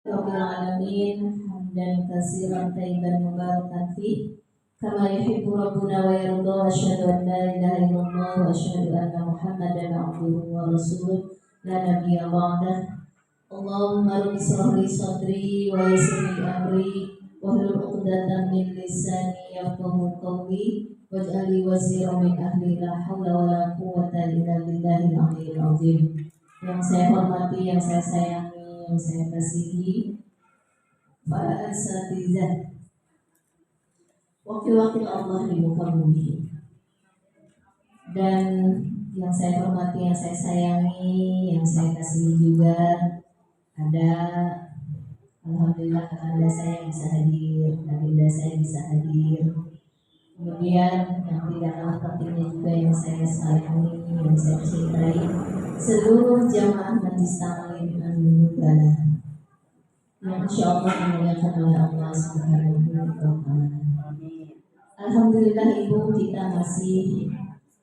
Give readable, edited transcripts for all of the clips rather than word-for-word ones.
Rabbil alamin hamdan katsiran thayyiban mubarakan fih kama yuhibbu rabbuna wa yarda wa asyhadu an la ilaha illallah wa asyhadu anna Muhammadan abduhu wa rasuluh la nabiyya ba'dah. Allahumma rabbi shrah li sadri wa yassir li amri wahlul 'uqdatam min lisani yafqahu qawli waj'al li waziran min ahli la haula wa la quwwata illa billahil 'aliyyil 'azim. Yang saya hormati, yang saya sayangi, yang saya kasihi para asatizah, wakil-wakil Allah di muka bumi, dan yang saya hormati, yang saya sayangi, yang saya kasihi juga ada, alhamdulillah kakanda saya bisa hadir, adinda saya bisa hadir. Kemudian yang tidak kalah pentingnya juga yang saya sayangi, yang saya cintai, seluruh jamaah Majlis Ta'lim An-Nubulah yang insya Allah dimuliakan oleh Allah Subhanahu wa Ta'ala. Alhamdulillah Ibu, kita masih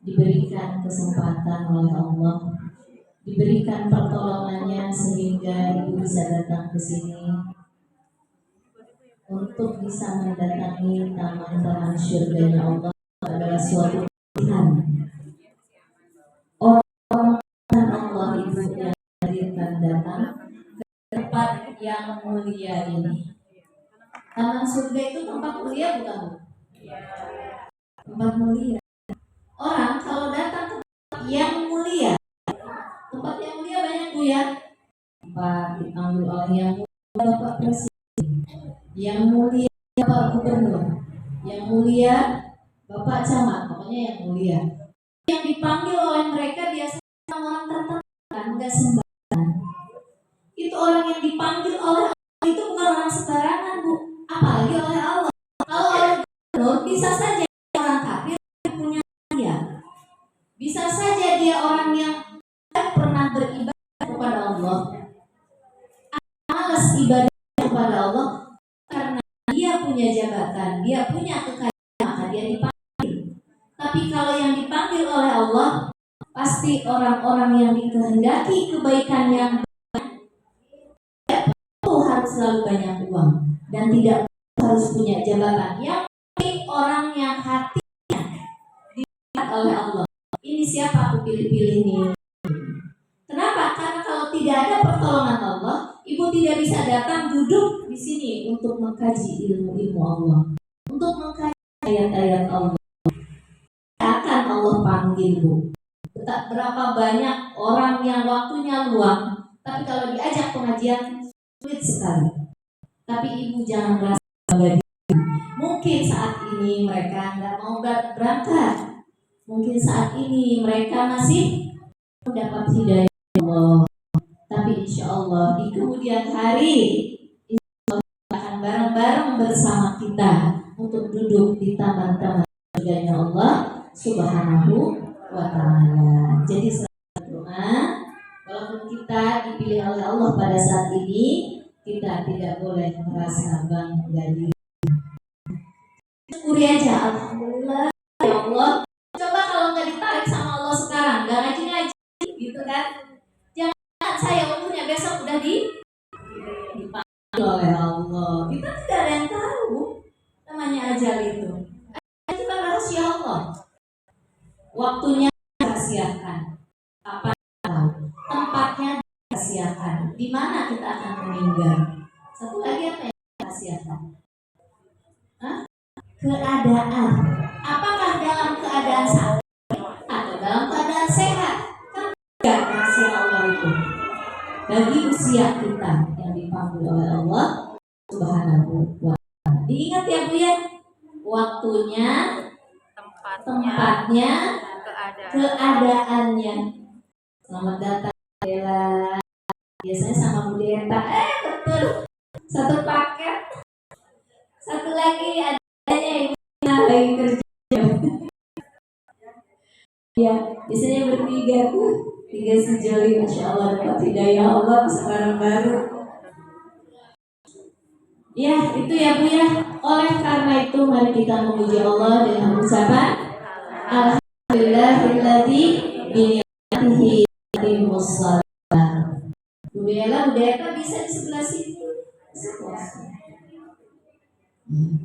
diberikan kesempatan oleh Allah, diberikan pertolongannya sehingga Ibu bisa datang ke sini untuk bisa mendatangi taman-taman syurganya Allah. Adalah suatu pilihan orang Allah Ibu yang hadirkan datang ke tempat yang mulia ini. Taman surga itu tempat mulia bukan Bu? Tempat mulia. Orang kalau datang ke tempat yang mulia, tempat yang mulia banyak Bu ya. Tempat dipanggil oleh yang mulia Bapak Presiden, yang mulia Bapak Gubernur, yang mulia Bapak Camat, pokoknya yang mulia. Yang dipanggil oleh mereka biasanya orang tertentu, enggak sembarangan. Itu orang yang dipanggil oleh Allah itu bukan orang sembarangan Bu, apalagi oleh Allah. Kalau oleh gubernur bisa saja orang kafir punya dia, bisa saja dia orang yang tidak pernah beribadah kepada Allah, malas ibadah kepada Allah karena dia punya jabatan, dia punya kekayaan, maka dia dipanggil. Tapi kalau yang dipanggil oleh Allah pasti orang-orang yang dikehendaki kebaikan yang harus selalu banyak uang dan tidak harus punya jabatan. Yang penting orang yang hatinya dilihat oleh Allah. Ini siapa aku pilih-pilih nih. Kenapa? Karena kalau tidak ada pertolongan Allah, Ibu tidak bisa datang duduk di sini untuk mengkaji ilmu-ilmu Allah, untuk mengkaji ayat-ayat Allah. Akan Allah panggil Bu. Berapa banyak orang yang waktunya luang, tapi kalau diajak pengajian sulit sekali. Tapi Ibu jangan merasa bangga. Mungkin saat ini mereka nggak mau berangkat, mungkin saat ini mereka masih mendapat hidayah Allah. Tapi insya Allah di kemudian hari insya Allah akan bareng-bareng bersama kita untuk duduk di taman-taman surganya Allah Subhanahu wa Ta'ala. Jadi selalu doa, walaupun kita dipilih oleh Allah pada saat ini, kita tidak boleh merasa bangga diri. Syukuri aja, alhamdulillah ya Allah. Coba kalau nggak ditarik sama Allah sekarang, nggak ngaji-ngaji, gitu kan? Jangan saya umurnya besok udah dipanggil oleh Allah. Kita tidak ada yang tahu namanya ajal itu. Ajal itu kan rahasia Allah. Waktunya dirahasiakan, apa tahu, tempatnya dirahasiakan, di mana kita akan meninggal. Satu lagi apa yang dirahasiakan? Keadaan. Apakah dalam keadaan sakit atau dalam keadaan sehat? Kan tidak rahasia Allah itu. Bagi usia kita yang dipanggil oleh Allah Subhanahu wa Ta'ala. Diingat ya Bu ya, waktunya, tempatnya, keadaannya. Selamat datang Bella. Biasanya sama Bu Deta. Betul. Satu paket. Satu lagi adanya Ibu lagi kerja. Ya, biasanya bertiga tuh. 3 sejoli, Masya Allah, dapat hidayah Allah bisa bareng-bareng. Ya, itu ya Bu ya. Oleh karena itu mari kita memuji Allah dengan ucapan Alhamdulillahilladzi bi ni'matihi tatimmus shalah. Bu Deta bisa di sebelah sini. Dan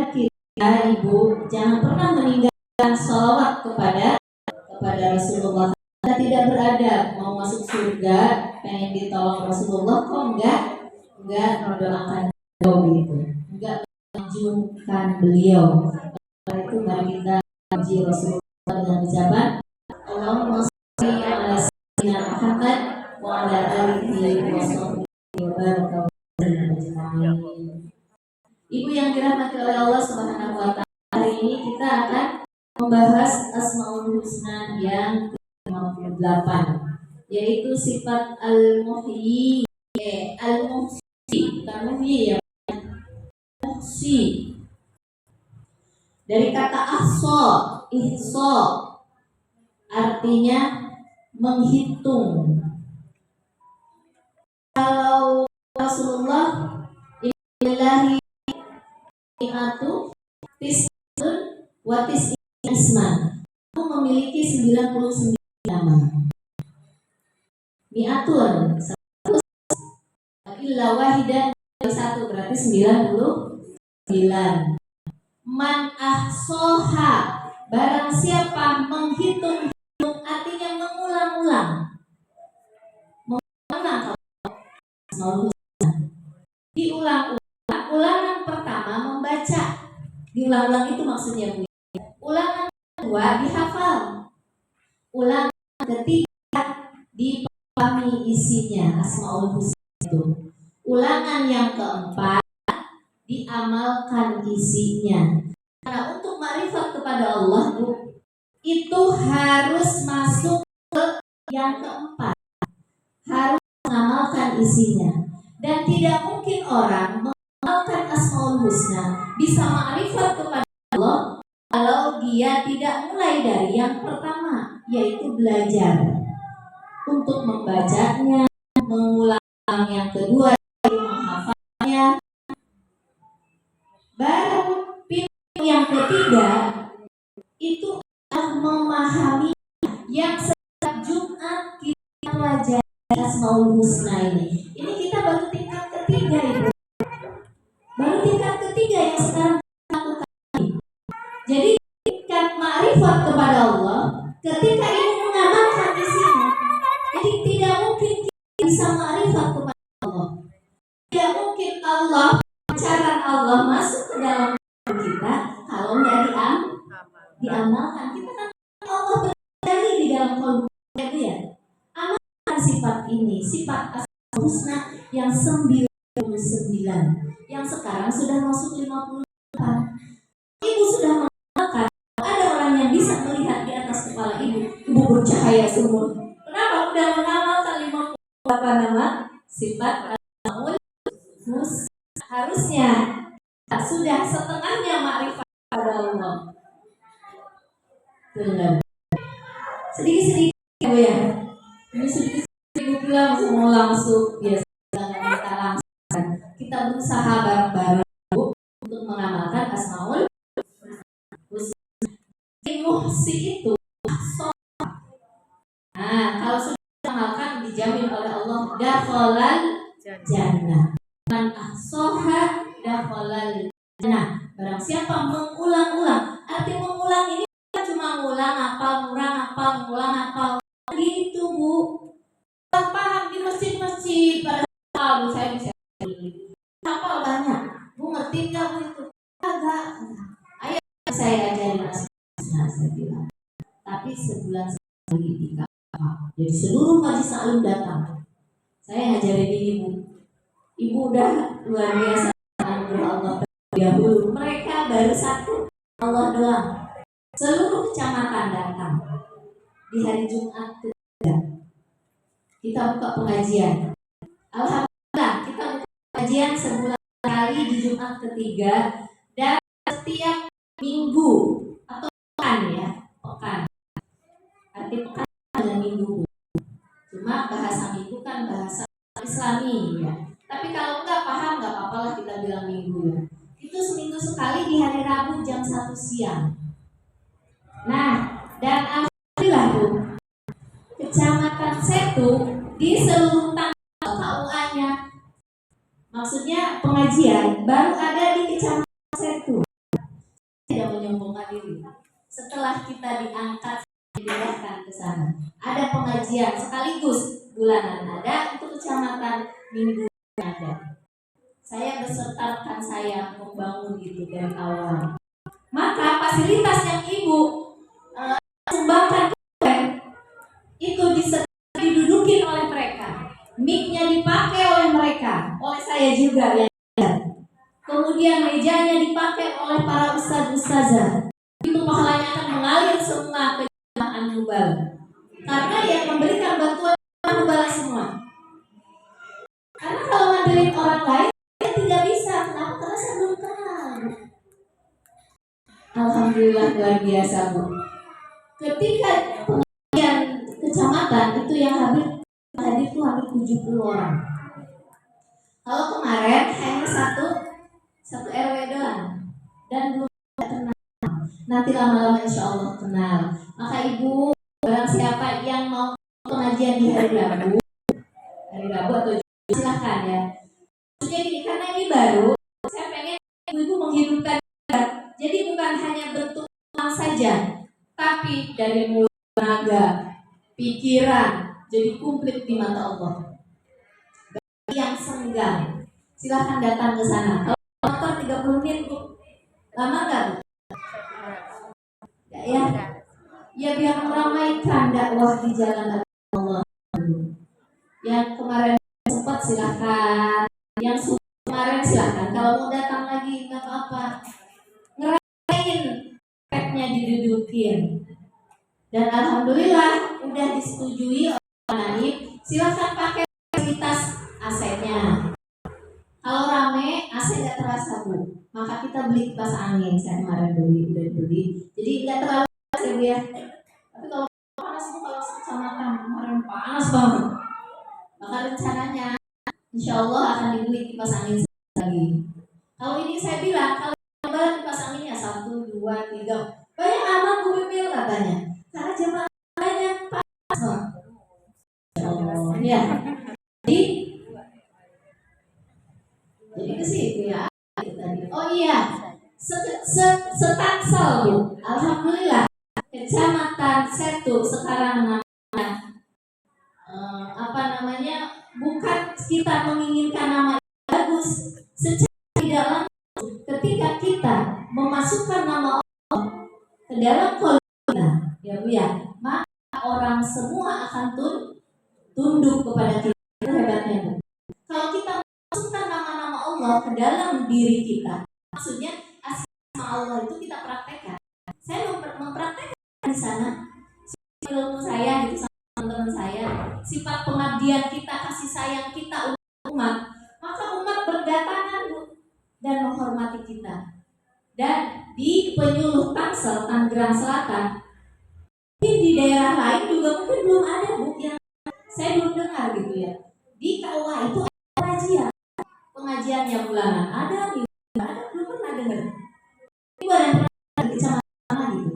kita ibu jangan pernah meninggalkan sholawat kepada Rasulullah. Kita tidak beradab, mau masuk surga, pengen ditolong Rasulullah kok enggak mendoakan beliau gitu, enggak menjunjungkan beliau. Karena itu mari kita puji Rasulullah dengan ucapan Allahumma sholli ala sayyidina Muhammad wa ala alihi wa sahbihi wa baraka ajma'in. Ibu yang dirahmati oleh Allah Subhanahu wa taala, hari ini kita akan membahas Asmaul Husna yang ke-58, yaitu sifat al-muhyi, al-muhsi, bukan muhyi ya, muhsi. Dari kata ihsa, artinya menghitung. Kalau Rasulullah Ilahi mi'atu tis'un wa tis'ina isman, aku memiliki 99 nama. Mi'atun satu, illa wahidan satu, berarti 99. Man ahsoha, barang siapa menghitung, artinya mengulang-ulang. Diulang-ulang. Ulangan pertama membaca, diulang-ulang itu maksudnya Bu. Ulangan kedua dihafal, ulangan ketiga dipahami isinya Asmaul Husna itu. Ulangan yang keempat diamalkan isinya. Karena untuk makrifat kepada Allah Bu, itu harus masuk ke yang keempat, harus mengamalkan isinya. Dan tidak mungkin orang mengamalkan Asmaul Husna bisa makrifat kepada Allah kalau dia tidak mulai dari yang pertama, yaitu belajar untuk membacanya, mengulang yang kedua, menghafalnya. Baru pintu yang ketiga itu adalah memahami yang setiap Jumat kita pelajari Asmaul Husna ini. Ini kita baru tingkat ketiga Ibu. Baru tingkat ketiga yang sekarang kita lakukan. Jadi tingkat makrifat kepada Allah ketika Ibu mengamalkan isinya. Jadi tidak mungkin kita bisa makrifat kepada Allah. Tidak mungkin Allah, cara Allah masuk ke dalam kita kalau nggak diamalkan. Kita kan Allah berdiri di dalam kolom itu ya. Amalkan sifat ini, sifat Asmaul Husna yang 99, yang sekarang sudah masuk 58. Ibu sudah mengamalkan. Ada orang yang bisa melihat di atas kepala ibu bercahaya semua. Kenapa? Udah mengamalkan 58 nama sifat Asmaul Husna. Harusnya sudah setengahnya makrifat pada Allah. Benar. Sedikit-sedikit Ibu ya. Ini sedikit-sedikit Ibu bilang semua langsung biasa kita langsung. Kita berusaha bareng-bareng untuk mengamalkan Asmaul Husna. Muhsi itu kalau sudah mengamalkan dijamin oleh Allah dakhalal jannah. Man ahsaha dakhalal jannah. Barang siapa mengulang-ulang, arti mengulang ini cuma ngulang hafal gitu Bu. Paham di masjid-masjid pada tahu saya bisa hafal banyak. Bu ngerti nggak Bu itu? Agak. Ayo saya ajarin Asmaul saya bilang. Tapi sebulan sekali di KPA. Jadi seluruh majelis taklim datang. Saya ajarin ini Bu. Ibu udah luar biasa anugerah Allah dahulu. Mereka baru satu Allah doang. Seluruh kecamatan datang di hari Jumat ketiga. Kita buka pengajian. Alhamdulillah kita buka pengajian sebulan sekali di Jumat ketiga dan setiap minggu atau pekan. Arti pekan adalah minggu. Cuma bahasa minggu kan bahasa Islami ya. Tapi kalau nggak paham nggak apa-apa lah kita bilang minggu ya. Itu seminggu sekali di hari Rabu jam 1 siang. Nah, dan alhamdulillah Bu, Kecamatan Setu di seluruh tanggal KUA-nya Maksudnya pengajian baru ada di Kecamatan Setu. Tidak menyombongkan diri. Setelah kita diangkat dipindahkan ke sana, ada pengajian sekaligus bulanan ada untuk kecamatan, minggu ada. Saya besertakan saya membangun itu dari awal. Maka fasilitas yang ibu sumbangkan itu didudukin oleh mereka, mic-nya dipakai oleh mereka, oleh saya juga ya. Kemudian mejanya dipakai oleh para ustaz-ustazah. Itu pahalanya akan mengalir semua ke jemaah An-Nubal. Karena yang memberikan bantuan An-Nubal semua. Karena kalau ngandelin orang lain tidak bisa. Kenapa? Karena saya belum kenal. Alhamdulillah luar biasa, Bu. Ketika pengajian kecamatan itu yang hadir itu hampir 70 orang. Kalau kemarin hanya satu RW doang dan belum kenal. Nanti lama-lama insya Allah kenal. Maka ibu, barang siapa yang mau pengajian di hari Rabu atau silahkan ya. Jadi karena ini baru, saya pengen ibu menghidupkan. Jadi bukan hanya bentuk uang saja, tapi dari mulut, tenaga, pikiran, jadi komplit di mata Allah. Bagi yang senggang, silahkan datang ke sana. Kalau motor 30 menit, Bu. Lama nggak, Bu? Ya, ya biar meramaikan dakwah di jalan Allah. Yang kemarin sempat silahkan, yang kemarin silahkan. Kalau mau datang lagi nggak apa-apa. Ngerasain petnya didudukin. Dan alhamdulillah udah disetujui oleh Naib. Silahkan pakai fasilitas AC-nya. Kalau rame, AC nggak terasa, Bu. Maka kita beli kipas angin. Saya kemarin udah beli. Jadi nggak terlalu panas ya, Bu ya. Tapi kalau panas, Bu, kalau kecamatan kemarin panas banget. Maka rencananya, insya Allah akan dibeli kipas angin lagi. Kalau ini saya bilang, kalau lebaran kipas anginnya 1, 2, 3, banyak aman Bu Bipil katanya. Karena jemaah banyak panas, Pak. Ya. Jadi ke situ ya. Oh iya, Setangsel, Bu. Alhamdulillah, Kecamatan Setu sekarang namanya bukan kita menginginkan nama yang bagus, secara tidak langsung ketika kita memasukkan nama Allah ke dalam kolom kita, ya Bu ya, maka orang semua akan tunduk kepada kita. Itu hebatnya, Bu. Kalau kita memasukkan nama-nama Allah ke dalam diri kita, maksudnya asma Allah itu kita praktekkan. Saya mempraktekkan di sana ilmu saya gitu sama teman-teman saya, sifat pengabdian kita, kasih sayang kita untuk umat, maka umat berdatangan, Bu, dan menghormati kita. Dan di penyuluh Tangsel, Tangerang Selatan, mungkin di daerah lain juga mungkin belum ada, Bu, yang saya belum dengar gitu ya. Di KUA itu ada pengajiannya bulanan, ada, belum pernah dengar. Ini ada yang pernah di kecamatan gitu.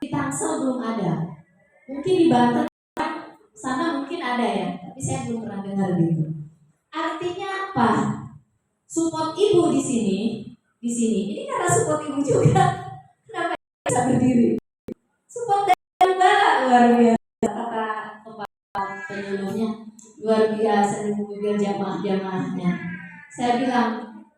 Di Tangsel belum ada. Mungkin di Banten sana mungkin ada ya, tapi saya belum pernah dengar gitu. Artinya apa? Support ibu di sini. Ini karena support ibu juga. Kenapa bisa berdiri? Support dari bala luar biasa, kata kepala penyuluhnya, luar biasa dengan jamaah-jamaahnya. Saya bilang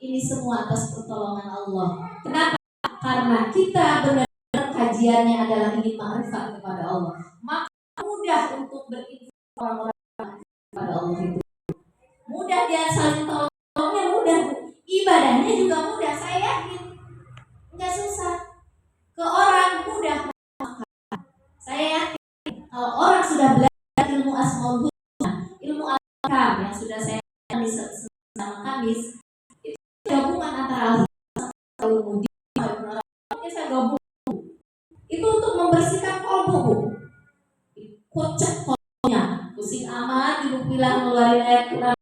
ini semua atas pertolongan Allah. Kenapa? Karena kita benar-benar kajiannya adalah ingin ma'rifat kepada Allah. Maka mudah untuk berinfak orang-orang kepada Allah itu. Mudah dia saling tolongnya, mudah. Ibadahnya juga mudah, saya yakin. Enggak susah. Ke orang mudah. Saya yakin kalau orang sudah belajar ilmu Asmaul Husna, ilmu Al-Ahkam yang sudah saya di sama Kamis, itu gabungan antara Al-Husna saya gabung. Itu untuk membersihkan kolbu. Kocak kolbunya, pusing amat, ibu bilang ngeluarin ayat Quran,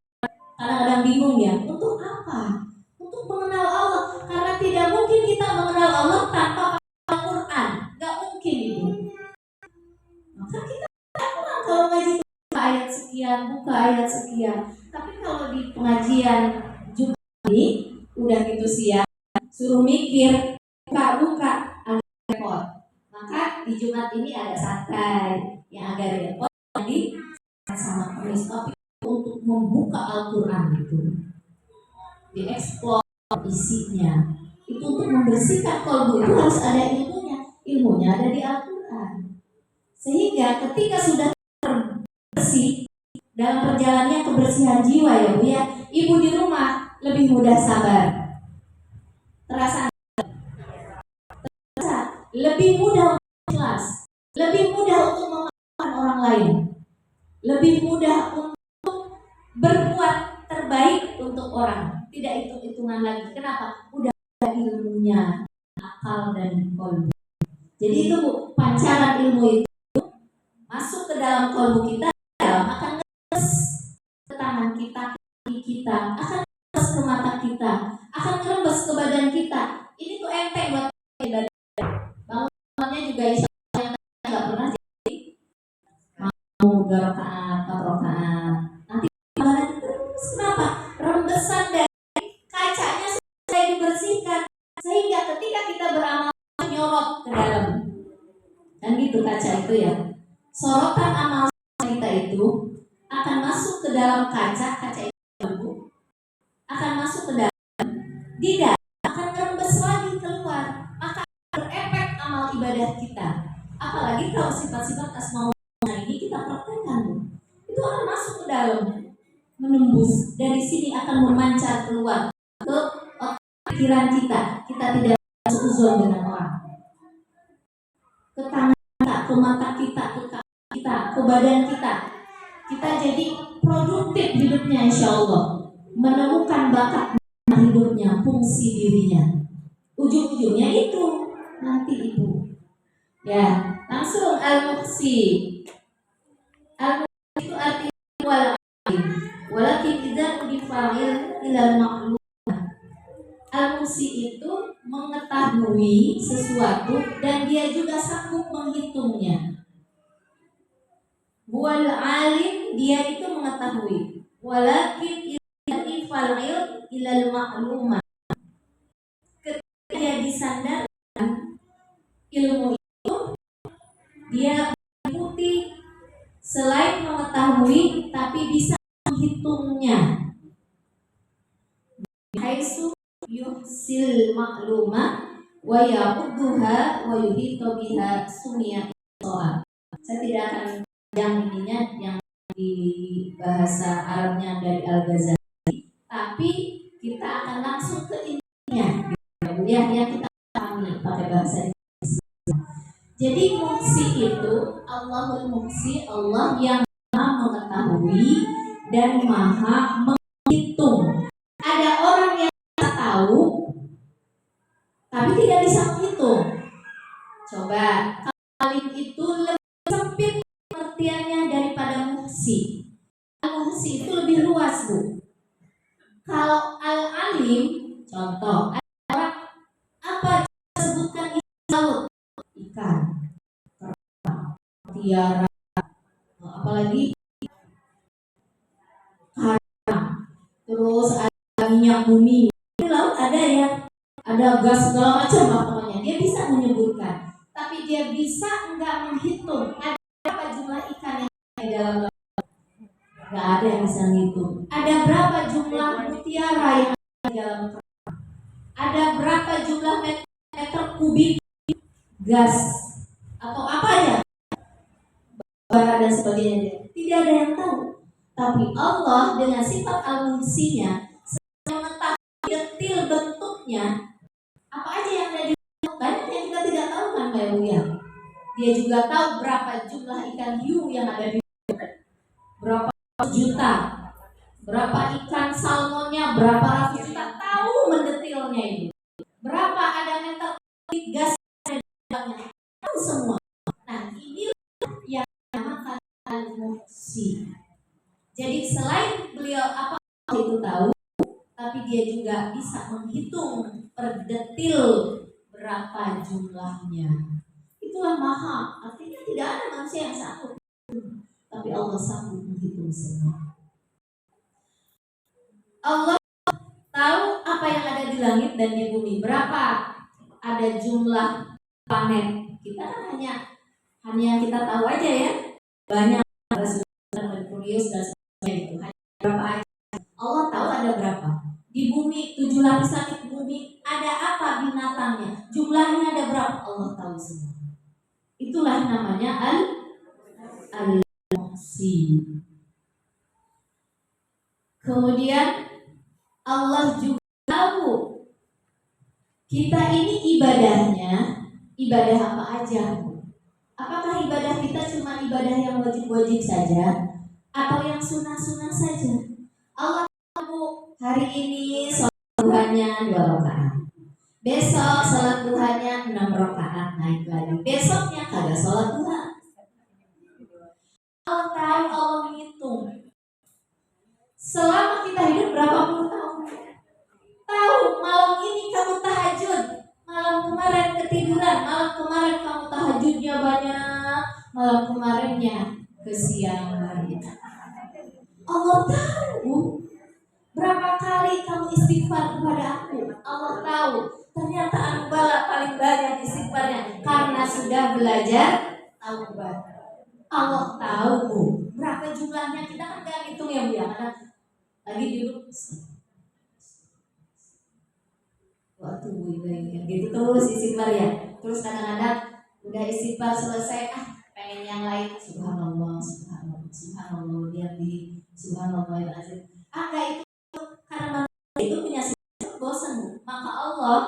kadang-kadang bingung ya. Untuk apa? Untuk mengenal Allah. Karena tidak mungkin kita mengenal Allah tanpa Al-Quran. Gak mungkin itu. Maka kita Al-Quran kalau ngaji buka ayat sekian, Tapi kalau di pengajian Jumat ini udah gitu siang, suruh mikir, buka-buka agak repot. Maka di Jumat ini ada santai yang agak repot. Jadi sama Kamis topik untuk membuka Al-Quran gitu, dieksplor isinya. Itu untuk membersihkan kolbu itu harus ada ilmunya ada di Al-Quran. Sehingga ketika sudah bersih dalam perjalanannya kebersihan jiwa ya Bu ya, ibu di rumah lebih mudah sabar. Terasa lebih mudah untuk ikhlas, lebih mudah untuk memaafkan orang lain, lebih mudah untuk berbuat terbaik untuk orang. Tidak hitung-hitungan lagi. Kenapa? Udah ada ilmunya, akal dan kolbu. Jadi itu Bu, pancaran ilmu itu masuk ke dalam kolbu kita, akan ngeres ke tangan kita, kaki kita, akan ngeres ke mata kita, akan ngerembes ke badan kita. Ini tuh enteng buat ibadah. Bangunnya juga insya Allah yang nggak pernah jadi mau 2 rakaat, 4 rakaat. Nanti malah terus kenapa? Rembesan dari kacanya sudah dibersihkan sehingga ketika kita beramal nyorot ke dalam. Dan gitu kaca itu ya. Sorotan amal kita itu akan masuk ke dalam kaca itu akan masuk ke dalam, tidak akan rembes lagi keluar, maka berefek amal ibadah kita. Apalagi kalau sifat-sifat asmaul ini kita praktekkan, itu akan masuk ke dalam, menembus dari sini akan memancar keluar ke pikiran kita. Kita tidak suzon dengan orang, ke tangan kita, ke mata kita, ke kaki kita, ke badan kita. Kita jadi produktif hidupnya insya Allah, menemukan bakat hidupnya, fungsi dirinya. Ujung-ujungnya itu nanti ibu. Ya, langsung al-muqsi. Al-muqsi itu artinya wal-alim. Walakin idza udifa'il ilal ma'lum. Al-muqsi itu mengetahui sesuatu dan dia juga sanggup menghitungnya. Wal alim, dia itu mengetahui. Walakin idza ilal ma'lumah. Ketika dia disandarkan ilmu itu, dia mengikuti selain mengetahui tapi bisa menghitungnya. Haitsu yuhsil ma'lumah wa ya'udduha wa yuhitu biha sumiya soal. Saya tidak akan yang ininya yang di bahasa Arabnya dari Al-Ghazali, tapi kita akan langsung ke intinya ya, yang kita pahami pakai bahasa Indonesia. Jadi muksi itu Allahul Muksi, Allah yang maha mengetahui dan maha menghitung. Ada orang yang tahu tapi tidak bisa menghitung. Coba alim itu lebih sempit pengertiannya daripada muhsi. Al-muhsi itu lebih luas Bu. Kalau al-alim, contoh orang apa disebutkan laut, ikan, tiara, apalagi karang, terus ada minyak bumi. Di laut ada ya, ada gas segala macam pokoknya. Dia bisa menyebutkan, tapi dia bisa enggak menghitung ada berapa jumlah ikan yang ada di dalam laut. Enggak ada yang bisa menghitung. Ada berapa jumlah mutiara yang ada di dalam laut. Ada berapa jumlah meter kubik gas atau apa ya, bara dan sebagainya. Tidak ada yang tahu. Tapi Allah dengan sifat al-muhsinya mengetahui detil bentuknya. Apa aja yang ada di laut, banyak yang kita tidak tahu kan Mbak Buya. Dia juga tahu berapa jumlah ikan hiu yang ada di laut, berapa juta, berapa ikan salmonnya, berapa ratus juta, tahu mendetilnya itu. Berapa ada meter kubik gas di dalamnya, tahu semua. Nah ini yang dinamakan al-muhsi. Jadi selain beliau apa itu tahu, tapi dia juga bisa menghitung per detil berapa jumlahnya. Itulah maha, artinya tidak ada manusia yang sanggup, tapi Allah sanggup menghitung semua. Allah tahu apa yang ada di langit dan di bumi. Berapa ada jumlah planet? Kita kan hanya kita tahu aja ya. Banyak Merkurius dan sebagainya itu. Hanya berapa aja. Allah tahu ada berapa. Di bumi 7 lapis langit bumi ada apa binatangnya? Jumlahnya ada berapa? Allah tahu semua. Itulah namanya al-muhsi. Kemudian Allah juga tahu kita ini ibadah apa aja. Apakah ibadah kita cuma ibadah yang wajib-wajib saja atau yang sunnah-sunnah saja? Allah tahu hari ini sholat duhanya 2 rakaat. Besok sholat duhanya 6 rakaat, naik lagi. Besoknya kagak sholat duha. Allah tahu, Allah menghitung. Selama kita hidup berapa puluh tahun? Tahu malam ini kamu tahajud, malam kemarin ketiduran, malam kemarin kamu tahajudnya banyak, malam kemarinnya kesiangan. Allah tahu berapa kali kamu istighfar kepada aku. Allah tahu ternyata anu bala paling banyak istighfarnya karena sudah belajar taubat. Allah tahu berapa jumlahnya, kita kan gak hitung ya Bu ya, karena lagi duduk waktu ini gitu terus istighfar ya. Terus kadang-kadang udah istighfar selesai, pengen yang lain. Subhanallah, subhanallah, subhanallah, dia di subhanallah ya azim. Enggak, itu karena manusia itu punya sifat bosan. Maka Allah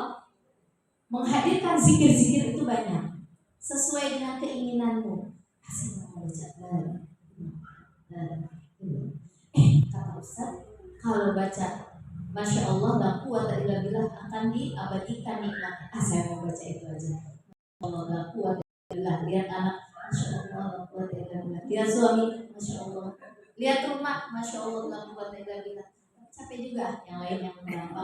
menghadirkan zikir-zikir itu banyak sesuai dengan keinginanmu. Asal mau baca kata Ustaz, kalau baca Masya Allah la quwata illa billah akan diabadikan nikmat. Saya mau baca itu aja. Allah la quwata illa billah. Lihat anak, Masya Allah la quwata illa billah. Lihat suami, Masya Allah. Lihat rumah, Masya Allah la quwata illa billah. Capek juga yang lain yang berapa.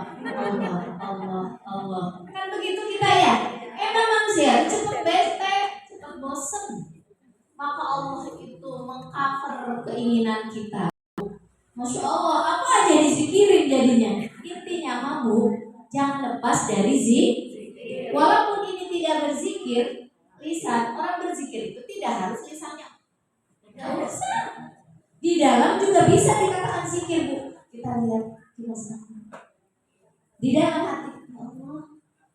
Allah. Kan begitu kita ya. Emang manusia cepat bete, cepat bosan. Maka Allah itu mengcover keinginan kita. Masya Allah, apa aja dizikirin jadinya. Intinya mabuk, jangan lepas dari zikir. Walaupun ini tidak berzikir, lisan, orang berzikir itu tidak harus lisannya. Tidak usah. Di dalam juga bisa dikatakan zikir, Bu. Kita lihat kipas angin. Di dalam hati, Allah,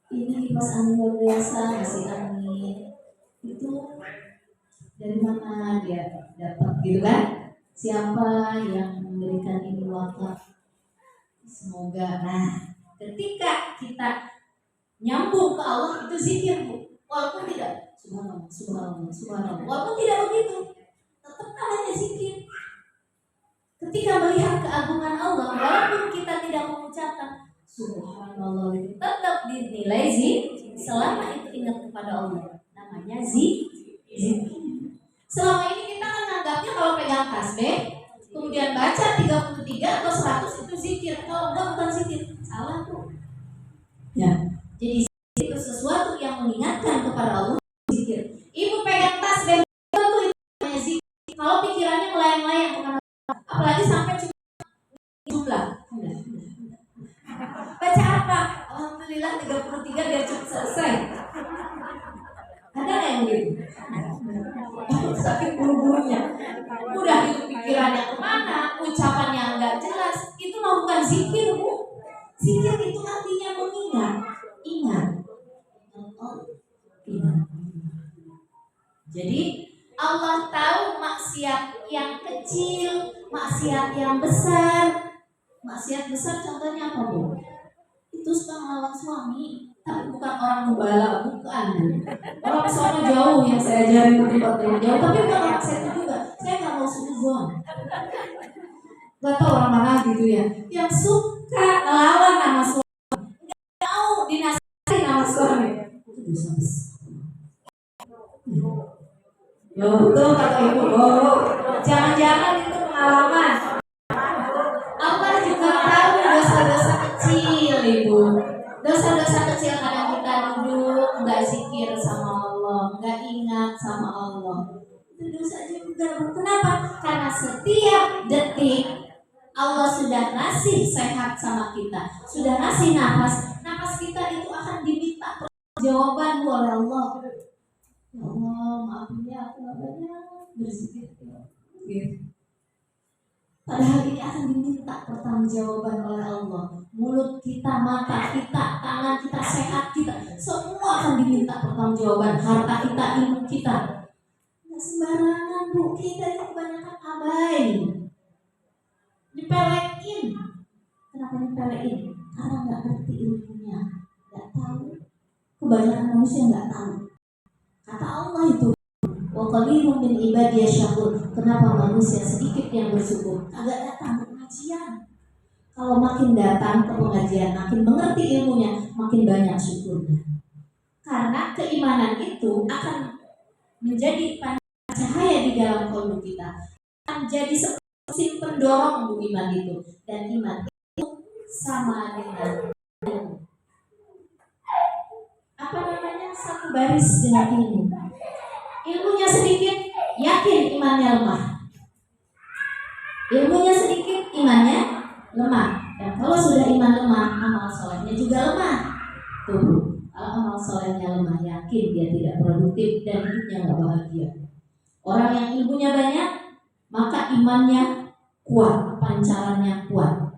ini kipas angin luar biasa, ngasih angin. Itu dari mana dia dapat gitu kan? Siapa yang memberikan ini wakaf? Semoga. Nah, ketika kita nyambung ke Allah itu zikir, Bu. Walaupun tidak subhanallah, subhanallah, subhanallah. Walaupun tidak begitu, tetap namanya zikir. Ketika melihat keagungan Allah, walaupun kita tidak mengucapkan subhanallah, itu tetap dinilai zikir selama itu ingat kepada Allah. Namanya zikir. Selama ini kita kan anggapnya kalau pegang tasbih, kemudian baca 33 atau 100 itu zikir. Kalau enggak bukan zikir. Salah tuh. Ya. Jadi zikir itu sesuatu yang mengingatkan kepada Allah, zikir. Ibu pegang tasbih itu namanya zikir. Kalau pikirannya melayang-layang kepada Allah, apalagi sampai cuma jumlah. Baca apa? Alhamdulillah 33 biar cepat selesai. Ada nggak yang begitu? Sakit buru-burunya. Udah itu pikirannya kemana, ucapannya nggak jelas. Itu mah bukan zikir, Bu. Zikir itu artinya mengingat, ingat. Jadi Allah tahu maksiat yang kecil, maksiat yang besar. Maksiat besar contohnya apa, Bu? Itu suka melawan suami, tapi bukan orang membala, bukan. Orang soalnya jauh yang saya ajarin di tempat yang jauh, tapi bukan orang saya itu juga. Saya nggak mau suzon. Gak tau orang mana gitu ya, yang suka melawan nama suami, nggak mau dinasihati nama suami. Itu dosa besar. Betul kata Ibu. Jangan-jangan itu pengalaman. Allah juga tahu dosa-dosa kecil, Ibu. Dosa-dosa kecil kadang kita duduk nggak zikir sama Allah, nggak ingat sama Allah. Itu dosa juga. Kenapa? Karena setiap detik Allah sudah ngasih ngasih sehat sama kita, sudah ngasih nafas kita itu akan diminta jawaban oleh Allah. Ya Allah, maafin ya aku nggak banyak berzikir ya. Padahal ini akan diminta pertanggungjawaban oleh Allah. Mulut kita, mata kita, tangan kita, sehat kita, semua akan diminta pertanggungjawaban. Harta kita, ilmu kita. Nggak sembarangan bu, kita ini kebanyakan abai. Dipelekin. Kenapa dipelekin? Karena nggak ngerti ilmunya, nggak tahu. Kebanyakan manusia nggak tahu. Kata Allah itu, wa qalilun min ibadiyah syakur. Kenapa manusia sedikit yang bersyukur? Kagak datang ke pengajian. Kalau makin datang ke pengajian, makin mengerti ilmunya, makin banyak syukurnya. Karena keimanan itu akan menjadi cahaya di dalam kalbu kita, akan jadi seperti pendorong iman itu. Dan iman itu sama dengan apa namanya, satu baris dengan ilmu. Ilmunya sedikit, yakin imannya lemah. Ilmunya sedikit, imannya lemah. Dan kalau sudah iman lemah, amal solehnya juga lemah. Tuh, kalau amal solehnya lemah, yakin dia tidak produktif dan hidupnya nggak bahagia. Orang yang ilmunya banyak, maka imannya kuat, pancarannya kuat.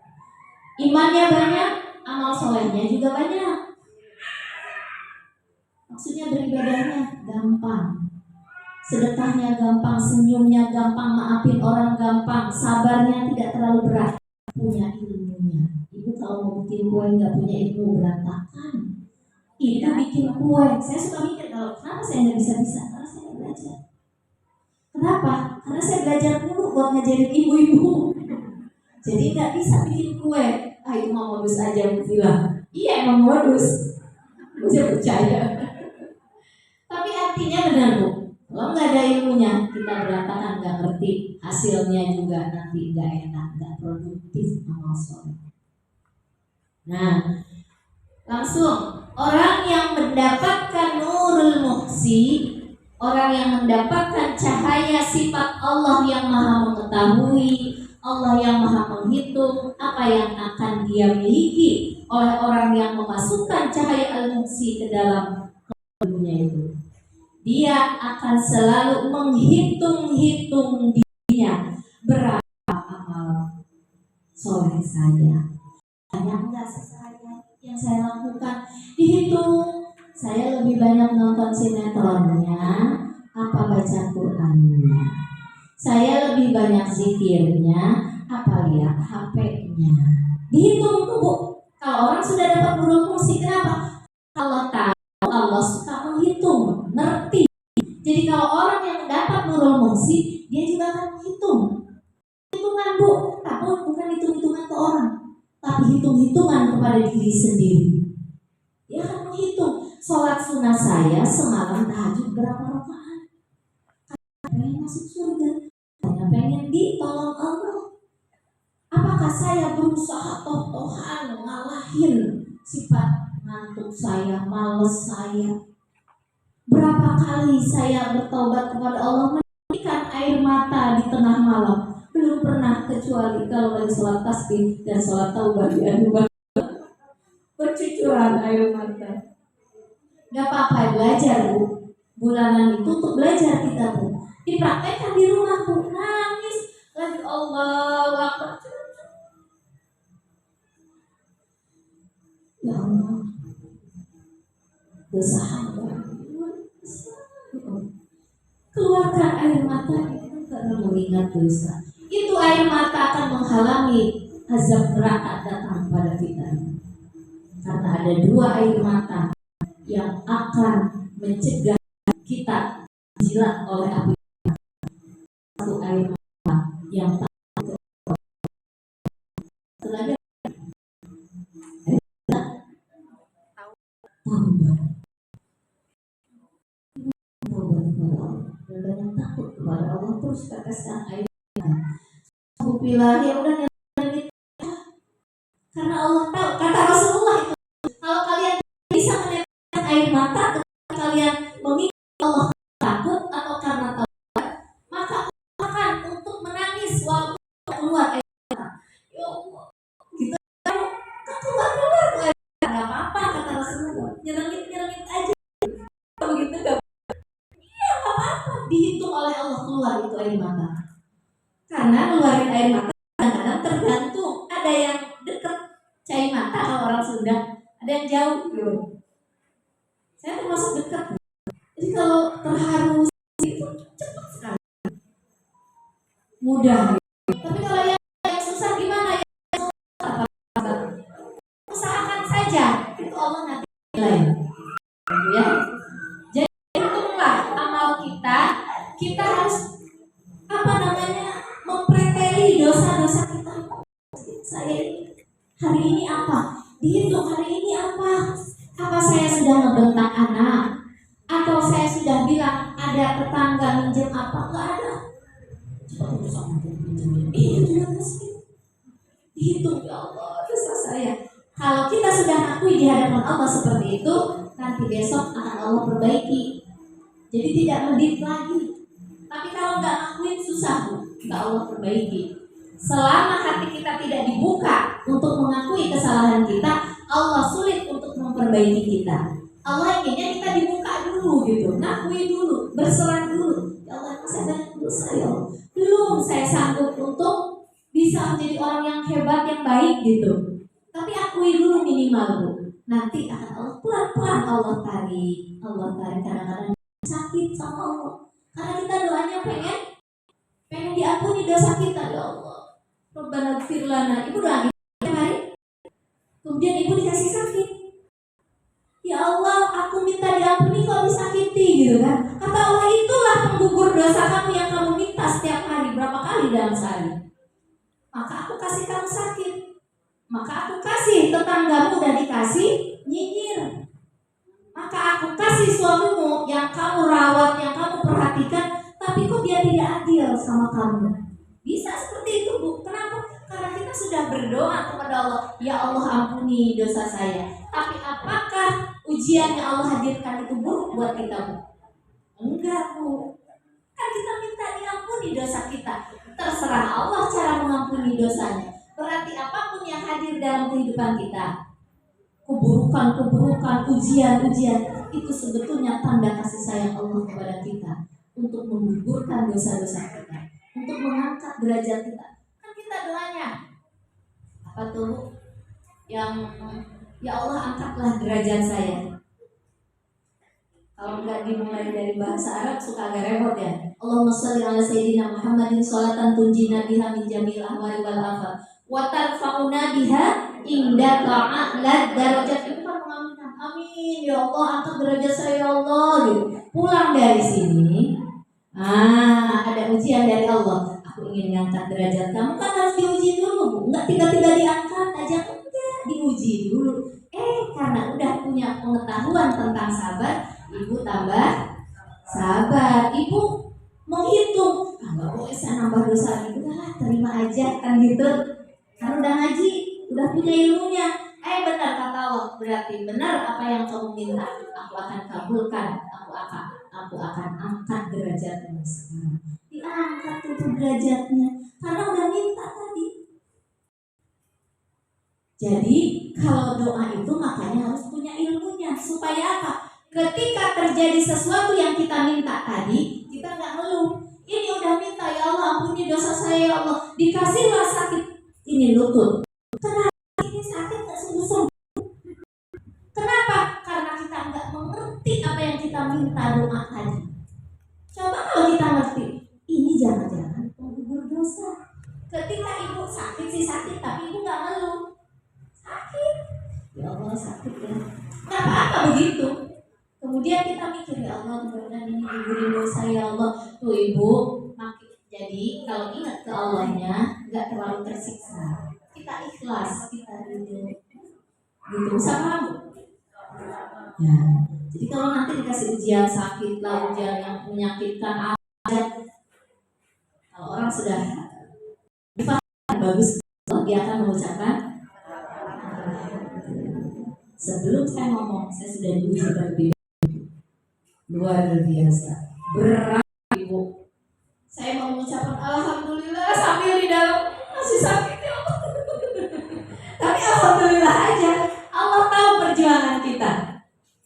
Imannya banyak, amal solehnya juga banyak. Maksudnya beribadahnya gampang, sedekahnya gampang, senyumnya gampang, maafin orang gampang, sabarnya tidak terlalu berat. Punya ilmunya. Ibu kalau mau bikin kue nggak punya ilmu, berantakan. Itu bikin kue. Saya suka mikir, kalau kenapa saya nggak bisa? Karena saya nggak belajar. Kenapa? Karena saya belajar dulu buat ngajarin ibu-ibu. Jadi nggak bisa bikin kue. Itu mau modus aja, Bu bilang. Iya emang modus. Saya percaya. Tapi artinya benar Bu. Kalau nggak ada ilmunya, kita berantakan, nggak ngerti, hasilnya juga nanti nggak enak, nggak produktif amal soleh. Nah, langsung orang yang mendapatkan nurul muhsi, orang yang mendapatkan cahaya sifat Allah yang maha mengetahui, Allah yang maha menghitung apa yang akan dia miliki oleh orang yang memasukkan cahaya al-muhsi ke dalam kalbunya itu. Dia akan selalu menghitung-hitung dirinya, berapa amal soleh saya, banyak enggak yang saya lakukan, dihitung. Saya lebih banyak nonton sinetronnya apa baca Qurannya, saya lebih banyak zikirnya apa lihat HP-nya, dihitung tuh Bu. Kalau orang sudah dapat nurul muhsi, kenapa? Allah tahu, Allah suka menghitung, ngerti. Jadi kalau orang yang mendapat nurul muhsi, dia juga akan menghitung. Hitungan Bu, tapi bukan hitung-hitungan ke orang, tapi hitung-hitungan kepada diri sendiri. Dia akan menghitung, sholat sunnah saya semalam tahajud berapa rakaat, pengen masuk surga, pengen ditolong Allah. Apakah saya berusaha toh-tohan ngalahin sifat ngantuk saya, males saya? Berapa kali saya bertobat kepada Allah, menitikan air mata di tengah malam? Belum pernah, kecuali kalau lagi sholat tasbih dan sholat taubah di anugerah, bercucuran air mata. Gak apa-apa, belajar Bu. Bulanan itu untuk belajar kita Bu. Dipraktekkan di rumah Bu. Nangis lagi Allah Akbar. Ya Allah, dosa hamba, keluarkan air mata itu karena mengingat dosa. Itu air mata akan menghalangi azab neraka datang pada kita. Karena ada dua air mata yang akan mencegah kita dijilat oleh api. Satu air mata yang taubat. Dan banyak takut kepada Allah, terus teteskan air mata. Alhamdulillah, ya udah nyalain. Karena Allah tahu, kata Rasulullah itu, kalau kalian bisa meneteskan air mata, kalian mengingat Allah takut atau karena taubat, maka akan untuk menangis walaupun keluar air mata. Ya Allah, kita air mata. Karena ngeluarin air mata kadang-kadang tergantung. Ada yang deket cai mata kalau orang Sunda, ada yang jauh gitu. Saya termasuk dekat. Jadi kalau terharu itu cepat sekali, mudah. Tapi kalau yang susah gimana? Usahakan saja, itu Allah nanti nilai. Ya. Jadi itulah amal kita harus mempreteli dosa-dosa kita. Saya hari ini apa? Dihitung hari ini apa? Apa saya sudah ngebentak anak? Atau saya sudah bilang ada tetangga minjem apa? Enggak ada. Coba usah minjem. Iya, dihitung ya Allah dosa saya. Kalau kita sudah akui di hadapan Allah seperti itu, nanti besok akan Allah perbaiki. Jadi tidak medit lagi. Tapi kalau nggak ngakuin susah, nggak Allah perbaiki. Selama hati kita tidak dibuka untuk mengakui kesalahan kita, Allah sulit untuk memperbaiki kita. Allah inginnya kita dibuka dulu gitu, ngakui dulu, berserah dulu. Ya Allah, saya banyak dosa ya Allah. Belum saya sanggup untuk bisa menjadi orang yang hebat, yang baik gitu. Tapi akui dulu minimal Bu. Nanti akan Allah pelan-pelan Allah tarik kadang-kadang sakit sama Allah. Karena kita doanya pengen diampuni dosa kita ya Allah. Rabbana ighfir lana. Ibu doa tiap hari. Kemudian ibu dikasih sakit. Ya Allah, aku minta diampuni kok disakiti gitu kan. Kata Allah, itulah penggugur dosa kamu yang kamu minta setiap hari. Berapa kali dalam sehari? Maka aku kasih kamu sakit. Maka aku kasih tetanggamu dan dikasih nyinyir. Maka aku kasih suamimu yang kamu rawat, yang kamu perhatikan, tapi kok dia tidak adil sama kamu. Bisa seperti itu Bu. Kenapa? Karena kita sudah berdoa kepada Allah, ya Allah ampuni dosa saya. Tapi apakah ujian yang Allah hadirkan itu buruk buat kita Bu? Enggak Bu. Kan kita minta diampuni dosa kita. Terserah Allah cara mengampuni dosanya. Berarti apapun yang hadir dalam kehidupan kita, keburukan, ujian, itu sebetulnya tanda kasih sayang Allah kepada kita untuk menggugurkan dosa-dosa kita, untuk mengangkat derajat kita. Kan kita doanya apa tuh? Yang ya Allah angkatlah derajat saya. Kalau nggak dimulai dari bahasa Arab suka agak repot ya. Allahumma sholli ala sayyidina Muhammadin sholatan tunjina biha min jamil ahwali wal afat wa tarfa'una biha indaka a'la darajat. Itu kan mengaminkan. Amin ya Allah, angkat derajat saya ya Allah gitu. Pulang dari sini, ada ujian dari Allah. Aku ingin mengangkat derajat kamu, kan harus diuji dulu Bu. Enggak tiba-tiba diangkat aja, enggak, diuji dulu. Karena udah punya pengetahuan tentang sabar, Ibu tambah sabar. Ibu menghitung, nggak boleh saya nambah dosa lagi. Udahlah, terima aja kan gitu. Karena udah ngaji, udah punya ilmunya. Benar kata Allah, berarti benar apa yang kamu minta, aku akan kabulkan. Aku akan angkat derajatmu sekarang. Diangkat itu derajatnya, karena udah minta tadi. Jadi kalau doa itu makanya harus punya ilmunya. Supaya apa? Ketika terjadi sesuatu yang kita minta tadi, kita nggak ngeluh. Ini udah minta, ya Allah ampuni dosa saya ya Allah. Dikasihlah sakit ini lutut. Kenapa ini sakit nggak sembuh-sembuh? Kenapa? Karena kita nggak mengerti apa yang kita minta doa tadi. Coba kalau kita ngerti, ini jangan-jangan penggugur dosa. Ketika ibu sakit sih sakit, tapi ibu nggak ngeluh. Sakit, ya Allah sakit ya. Nggak apa-apa begitu. Kemudian kita mikir, ya Allah mudah-mudahan ini gugurin dosa ya Allah. Tuh Ibu, jadi kalau ingat ke Allahnya nggak terlalu tersiksa. Kita ikhlas, kita ridho. Gitu, bisa paham? Ya. Jadi kalau nanti dikasih ujian sakit lah, ujian yang menyakitkan aja, kalau orang sudah bagus, dia akan mengucapkan. Sebelum saya ngomong, saya sudah diuji berbeda. Luar biasa, berat Ibu. Saya mau mengucapkan alhamdulillah sambil di dalam masih sakit ya Allah. Tapi alhamdulillah aja, Allah tahu perjuangan kita.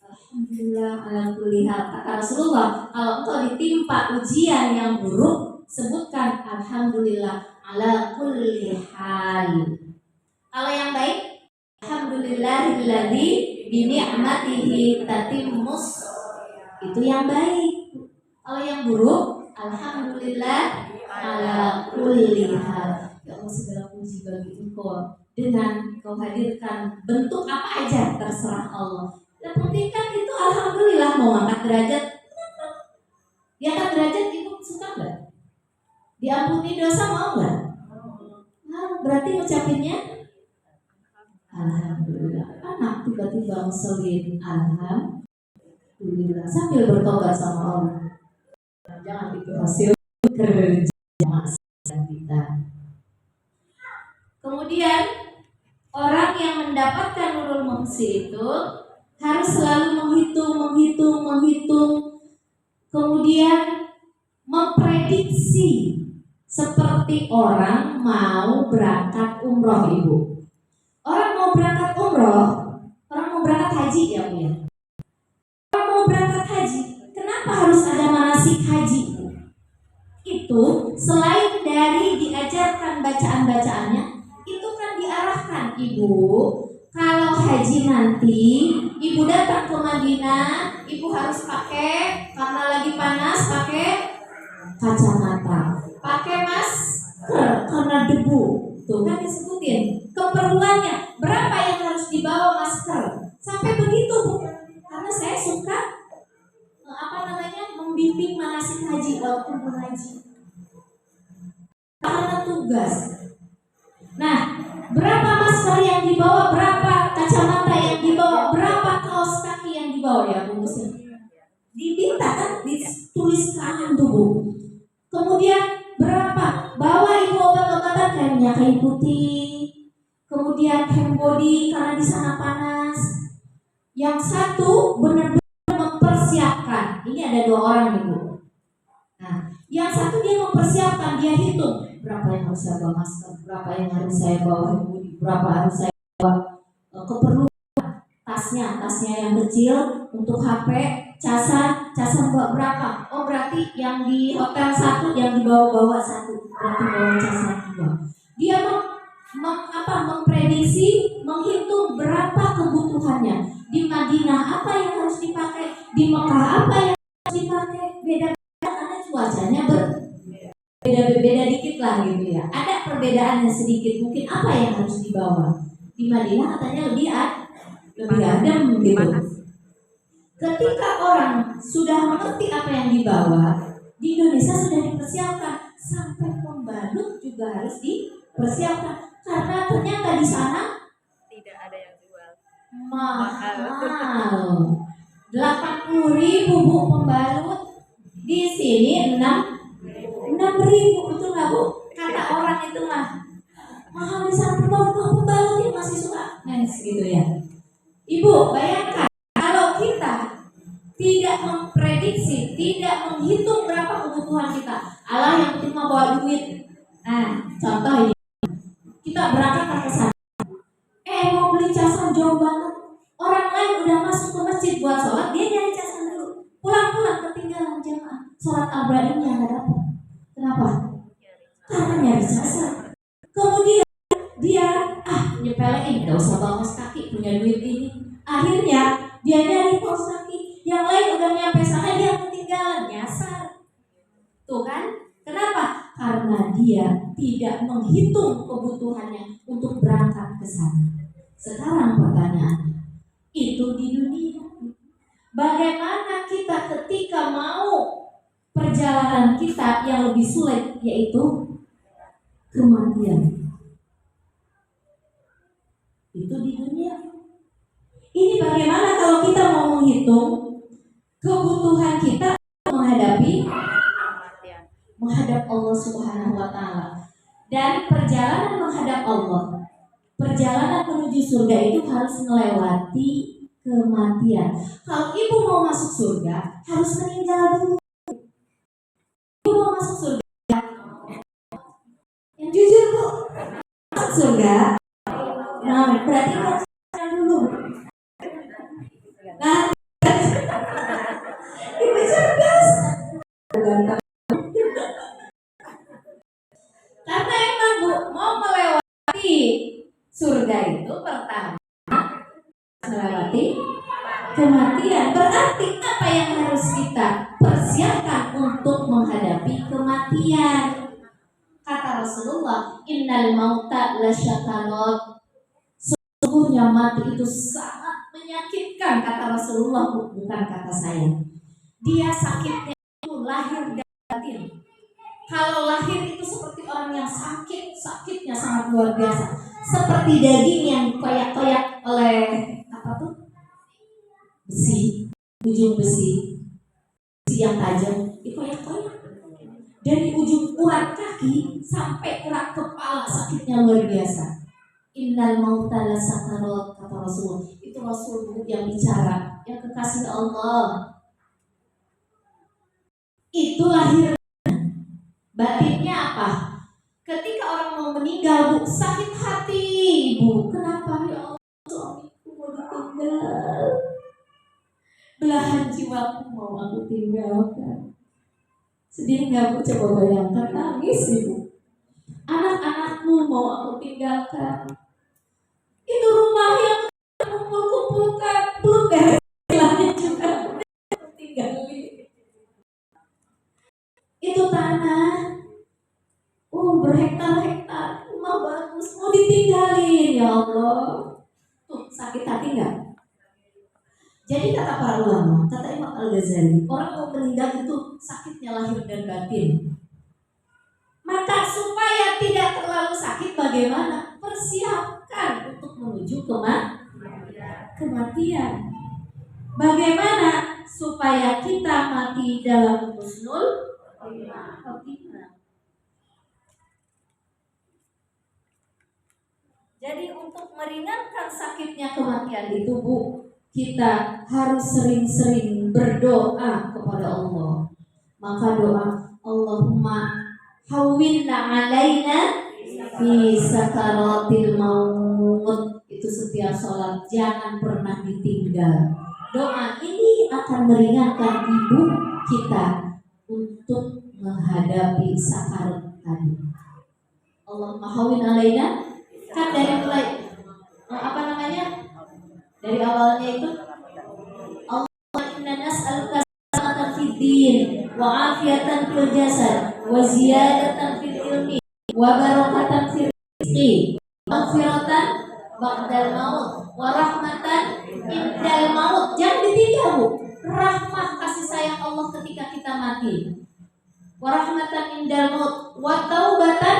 Alhamdulillah ala kulli hal. Kata Rasulullah, kalau engkau ditimpa ujian yang buruk, sebutkan alhamdulillah ala kulli hal. Kalau yang baik, alhamdulillahilladzi bi ni'matihi tatimmus, itu yang baik. Kalau yang buruk, alhamdulillah ala kulli hal. Ya Allah, segala puji bagi Engkau, dengan Kau hadirkan bentuk apa aja terserah Allah. Yang penting kan itu alhamdulillah. Mau angkat derajat, diangkat derajat Ibu suka nggak? Diampuni dosa mau nggak? Nah, berarti ngucapinnya alhamdulillah. Anak tiba-tiba ngeselin, alhamdulillah, sambil bertobat sama Allah. Jangan itu hasil kerja maksiat kita. Kemudian orang yang mendapatkan nurul muhsi itu harus selalu menghitung, kemudian memprediksi seperti orang mau berangkat umroh, Ibu. Orang mau berangkat umroh, orang mau berangkat haji ya Bu ya. Orang mau berangkat haji, kenapa harus ada manasik haji? Itu selain dari diajarkan bacaan-bacaannya, itu kan diarahkan Ibu. Kalau haji nanti Ibu datang ke Madinah, Ibu harus pakai, karena lagi panas, pakai kacamata, pakai masker karena debu. Tuh kan disebutin keperluannya, berapa yang harus dibawa masker, sampai begitu Bu. Karena saya suka membimbing manasik haji waktu berhaji, karena tugas. Nah, berapa masker yang dibawa, berapa kacamata yang dibawa, berapa kaos kaki yang dibawa ya Bu Muslim? Diminta kan, dituliskan tuh Bu. Kemudian berapa? Bawa Ibu obat-obatan kayak minyak kayu putih, kemudian hand body karena di sana panas. Yang satu benar-benar mempersiapkan. Ini ada 2 orang Ibu. Nah, yang satu dia mempersiapkan, dia hitung berapa yang harus saya bawa masker, berapa yang harus saya bawa hand body, berapa harus saya bawa keperluan. Tasnya yang kecil untuk HP, casan buat berapa? Oh berarti yang di hotel 1, yang dibawa-bawa 1, berarti bawa casan 2. Dia memprediksi, menghitung berapa kebutuhannya. Di Madinah apa yang harus dipakai, di Mekah apa yang harus dipakai, beda-beda karena cuacanya beda dikit lah gitu ya. Ada perbedaannya sedikit, mungkin apa yang harus dibawa. Di Madinah katanya lebih adem gitu. Ketika orang sudah mengerti apa yang dibawa, di Indonesia sudah dipersiapkan, sampai pembalut juga harus dipersiapkan, karena ternyata di sana tidak ada yang jual mahal. 80.000 Bu pembalut, di sini 6.000, betul nggak Bu? Kata orang itu mah mahal di sana pembalut yang masih suka mens gitu ya. Ibu bayangkan kalau kita tidak memprediksi, tidak menghitung berapa kebutuhan kita. Allah yang penting mau bawa duit. Nah, contoh ini. Kita berangkat ke sana. Mau beli casan jauh banget. Orang lain udah masuk ke masjid buat sholat, dia nyari casan dulu. Pulang ketinggalan jamaah. Sholat Al-Ibrahimnya nggak dapat. Kenapa? Karena nyari casan. Kemudian dia nyepelein, gak usah bawa kaos kaki, punya duit ini. Akhirnya dia nyari kaos kaki, yang lain udah nyampe sana, dia ketinggalan, nyasar. Tuh kan? Kenapa? Karena dia tidak menghitung kebutuhannya untuk berangkat ke sana. Sekarang pertanyaannya, itu di dunia. Bagaimana kita ketika mau perjalanan kita yang lebih sulit, yaitu kematian? Itu di dunia. Ini bagaimana kalau kita mau menghitung kebutuhan kita menghadap Allah Subhanahu wa Ta'ala. Dan perjalanan menghadap Allah, perjalanan menuju surga itu harus melewati kematian. Kalau Ibu mau masuk surga, harus meninggal dulu. Ibu mau masuk surga, yang jujur Bu, masuk surga. Nah, berarti harus dulu. Nah, Ibu cerdas. surga itu pertama melewati kematian. Berarti apa yang harus kita persiapkan untuk menghadapi kematian? Kata Rasulullah, innal mauta lasyakarat. Sesungguhnya mati itu sangat menyakitkan, kata Rasulullah, bukan kata saya. Dia sakitnya itu lahir dan batin. Kalau lahir itu seperti orang yang sakit, sakitnya sangat luar biasa. Seperti daging yang koyak-koyak oleh apa tuh? Besi, ujung besi yang tajam, dikoyak-koyak. Dari ujung urat kaki sampai urat kepala sakitnya luar biasa. Innal mauta lasakarat, kata Rasul. Itu Rasul yang bicara, yang kekasih Allah. Itu lahir. Batinnya apa? Ketika orang mau meninggal, Bu, sakit hati, Bu. Kenapa ya Allah, suamiku mau ditinggal? Belahan jiwaku mau aku tinggalkan. Sedih nggak, Bu? Coba bayangkan, nangis Ibu. Anak-anakmu mau aku tinggalkan. Itu rumah yang kumpul-kumpulkan belum beres, istilahnya juga tinggalin. Itu tanah, berhektar-hektar, rumah bagus mau ditinggalin, ya Allah. Tuh, sakit hati nggak? Jadi kata para ulama, kata Imam Al-Ghazali, orang mau meninggal itu sakitnya lahir dan batin. Maka supaya tidak terlalu sakit, bagaimana? Persiapkan untuk menuju kematian. Bagaimana supaya kita mati dalam husnul khotimah? Jadi untuk meringankan sakitnya kematian itu, Bu, kita harus sering-sering berdoa kepada Allah. Maka doa Allahumma hawwinna alaina fi sakaratil maut, itu setiap sholat jangan pernah ditinggal. Doa ini akan meringankan ibu kita untuk menghadapi sakarat tadi. Allahumma hawwin alaina, kan dari mulai apa namanya? Dari awalnya itu Allahumma inna nas'aluka salamatan fid din wa afiatan fil jasad wa ziyadatan fil ilmi wa barakatan fil rizqi wa maghfiratan ba'dal maut wa rahmatan indal maut. Jangan ditinggal, Bu. Rahmat kasih sayang Allah ketika kita mati. Wa rahmatan indal maut wa taubatan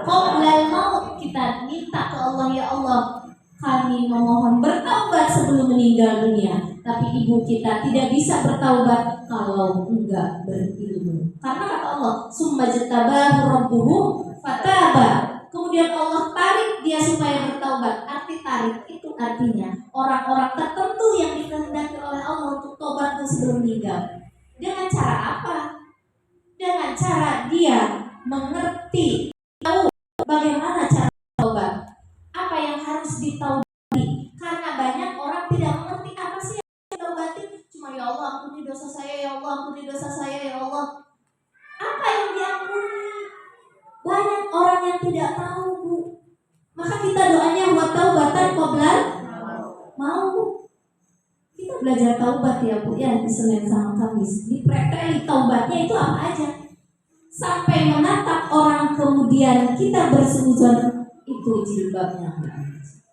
qoblal maut. Kita minta ke Allah, ya Allah, kami memohon bertaubat sebelum meninggal dunia. Tapi ibu kita tidak bisa bertaubat kalau enggak berilmu. Karena kata Allah, summa jatabahu rabbuhu fataba. Kemudian Allah tarik dia supaya bertaubat. Arti tarik itu artinya orang-orang tertentu yang dikehendaki oleh Allah untuk taubat sebelum meninggal. Dengan cara apa? Dengan cara dia mengerti, tahu bagaimana cara taubat. Apa yang harus ditaubati? Karena banyak orang tidak mengerti apa sih yang ditaubati. Cuma ya Allah ampuni dosa saya, ya Allah ampuni dosa saya, ya Allah. Apa yang diampuni? Banyak orang yang tidak tahu, Bu. Maka kita doanya buat taubatan qoblal mau. Kita belajar taubat ya, Bu, ya, di Senin sama Kamis. Dipreteli taubatnya itu apa aja. Sampai menatap orang kemudian kita bersujud, itu jilbabnya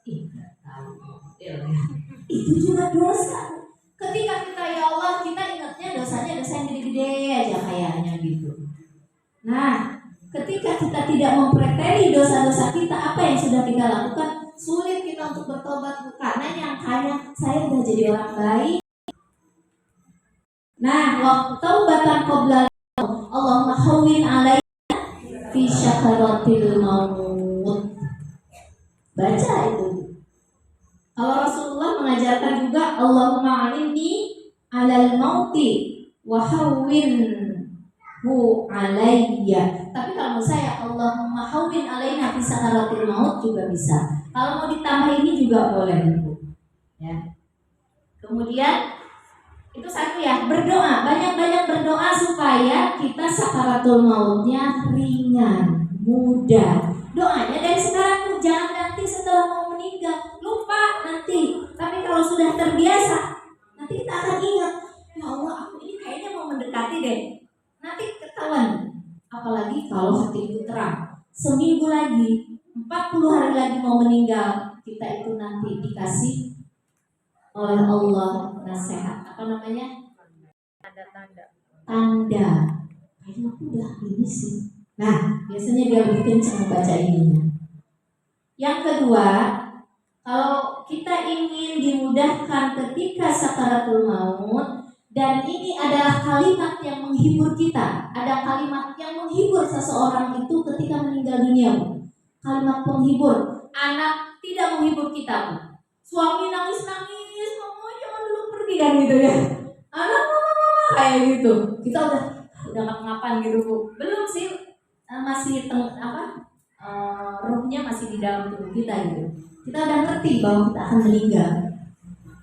tidak tahu modelnya. Itu juga dosa. Ketika kita ya Allah, kita ingatnya dosanya dosa yang gede-gede aja kayaknya gitu. Nah, ketika kita tidak mempreteli dosa-dosa kita, apa yang sudah kita lakukan? Sulit kita untuk bertobat, karena yang kaya saya udah jadi orang baik. Nah, waktu taubatan qoblal Allahumma hawwin alaina fi syakaratil maut. Baca itu. Kalau Rasulullah mengajarkan juga Allahumma alimni alal mauti wa hawwinhu alayya. Tapi kalau saya Allahumma hawwin alaina fi sakaratil maut juga bisa. Kalau mau ditambah ini juga boleh, Bu. Ya. Kemudian itu satu ya, berdoa, banyak-banyak berdoa supaya kita sakaratul mautnya ringan, mudah. Doanya dari sekarang, jangan nanti setelah setelah mau meninggal, lupa nanti. Tapi kalau sudah terbiasa, nanti kita akan ingat, ya Allah, aku ini kayaknya mau mendekati deh. Nanti ketahuan. Apalagi kalau hati itu terang. Seminggu lagi, 40 hari lagi mau meninggal, kita itu nanti dikasih oleh Allah nasihat. Apa namanya? Tanda-tanda. Tanda. Kayaknya aku udah ini sih. Nah, biasanya dia lebih kencang membaca ininya. Yang kedua, kalau kita ingin dimudahkan ketika sakaratul maut, dan ini adalah kalimat yang menghibur kita. Ada kalimat yang menghibur seseorang itu ketika meninggal dunia. Kalimat penghibur. Anak tidak menghibur kita, Bu. Suami nangis-nangis, mama jangan dulu pergi kan gitu ya. Anak mama kayak gitu. Kita udah ngapa-ngapain gitu, Bu. Belum sih, masih ruhnya masih di dalam tubuh kita gitu. Kita udah ngerti bahwa kita akan meninggal.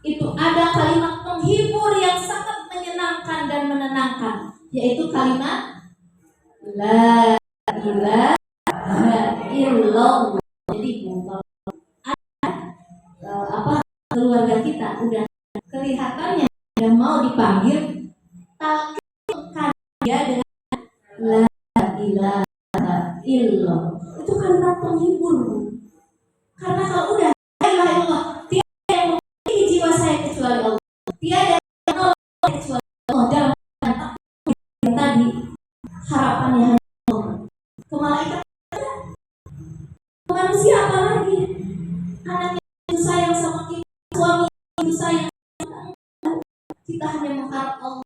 Itu ada kalimat penghibur yang sangat menyenangkan dan menenangkan, yaitu kalimat la ilaha illallah. Jadi kalau keluarga kita udah kelihatannya yang mau dipanggil, talqinkan dia dengan la ilaha illallah. Itu kalimat penghibur. Karena kalau udah la ilaha illallah, tiada yang memiliki jiwa saya kecuali Allah. Tiada yang menolong kecuali Allah. Dalam tadi harapannya hanya Allah. Ke malaikat, ke manusia apa lagi? Anak itu sayang sama kita, suami itu sayang sama kita. Kita hanya mengharap Allah.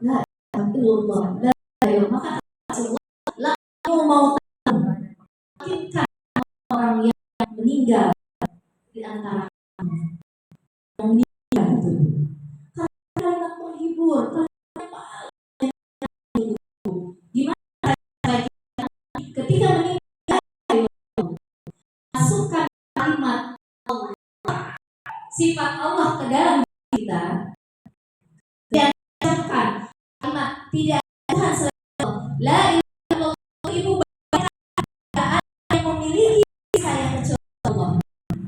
La ilaha illallah, la ilaha illallah. Maka Allah mau kita orang yang meninggal di antara yang meninggal itu. Kalimat penghibur, gimana ketika meninggal, masukkan kalimat Allah, sifat Allah ke dalam kita, dan ucapkan kalimat tidak Tuhan selain Allah. La ilaha illallah. Ibu bapak tidak ada yang memiliki saya kecuali Allah.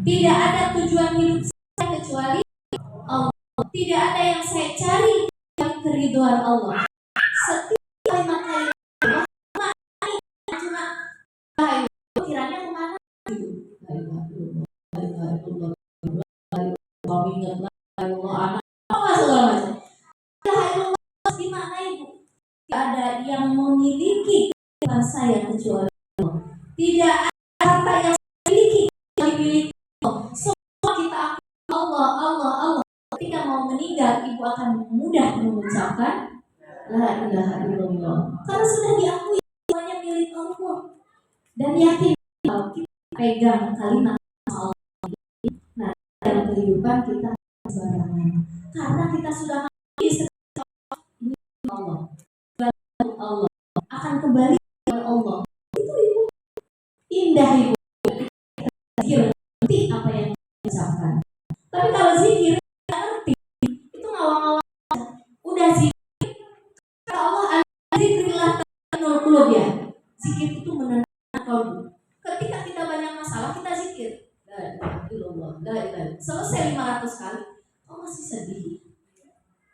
Tidak ada tujuan hidup saya kecuali Allah. Tidak ada yang saya cari kecuali keridhaan Allah. Setiap kalimat Allah cuma kiranya kemana gitu. Kami ingat Allah anak apa segala macam. Allah gimana ibu? Tidak ada yang memiliki kehidupan saya kecuali Allah. Tidak ada harta yang saya miliki kecuali milik Allah. Semua kita akui Allah, Allah, Allah. Ketika mau meninggal, ibu akan mudah mengucapkan la ilaha illallah. Karena sudah diakui semuanya milik Allah. Dan yakin kalau kita pegang kalimat Allah, nah dalam kehidupan kita sembarangan. Karena kita sudah mengakui Allah, Allah akan kembali ke Allah. Itu ibu indah ibu. Zikir ngerti apa yang diucapkan. Tapi kalau zikir tidak ngerti, itu ngawang-ngawang. Udah zikir, kata Allah zikrillah tanul qulub ya. Zikir itu menenangkan kalbu. Ketika kita banyak masalah, kita zikir. La ilaha illallah, la ilaha. Selesai 500 kali, kok masih sedih?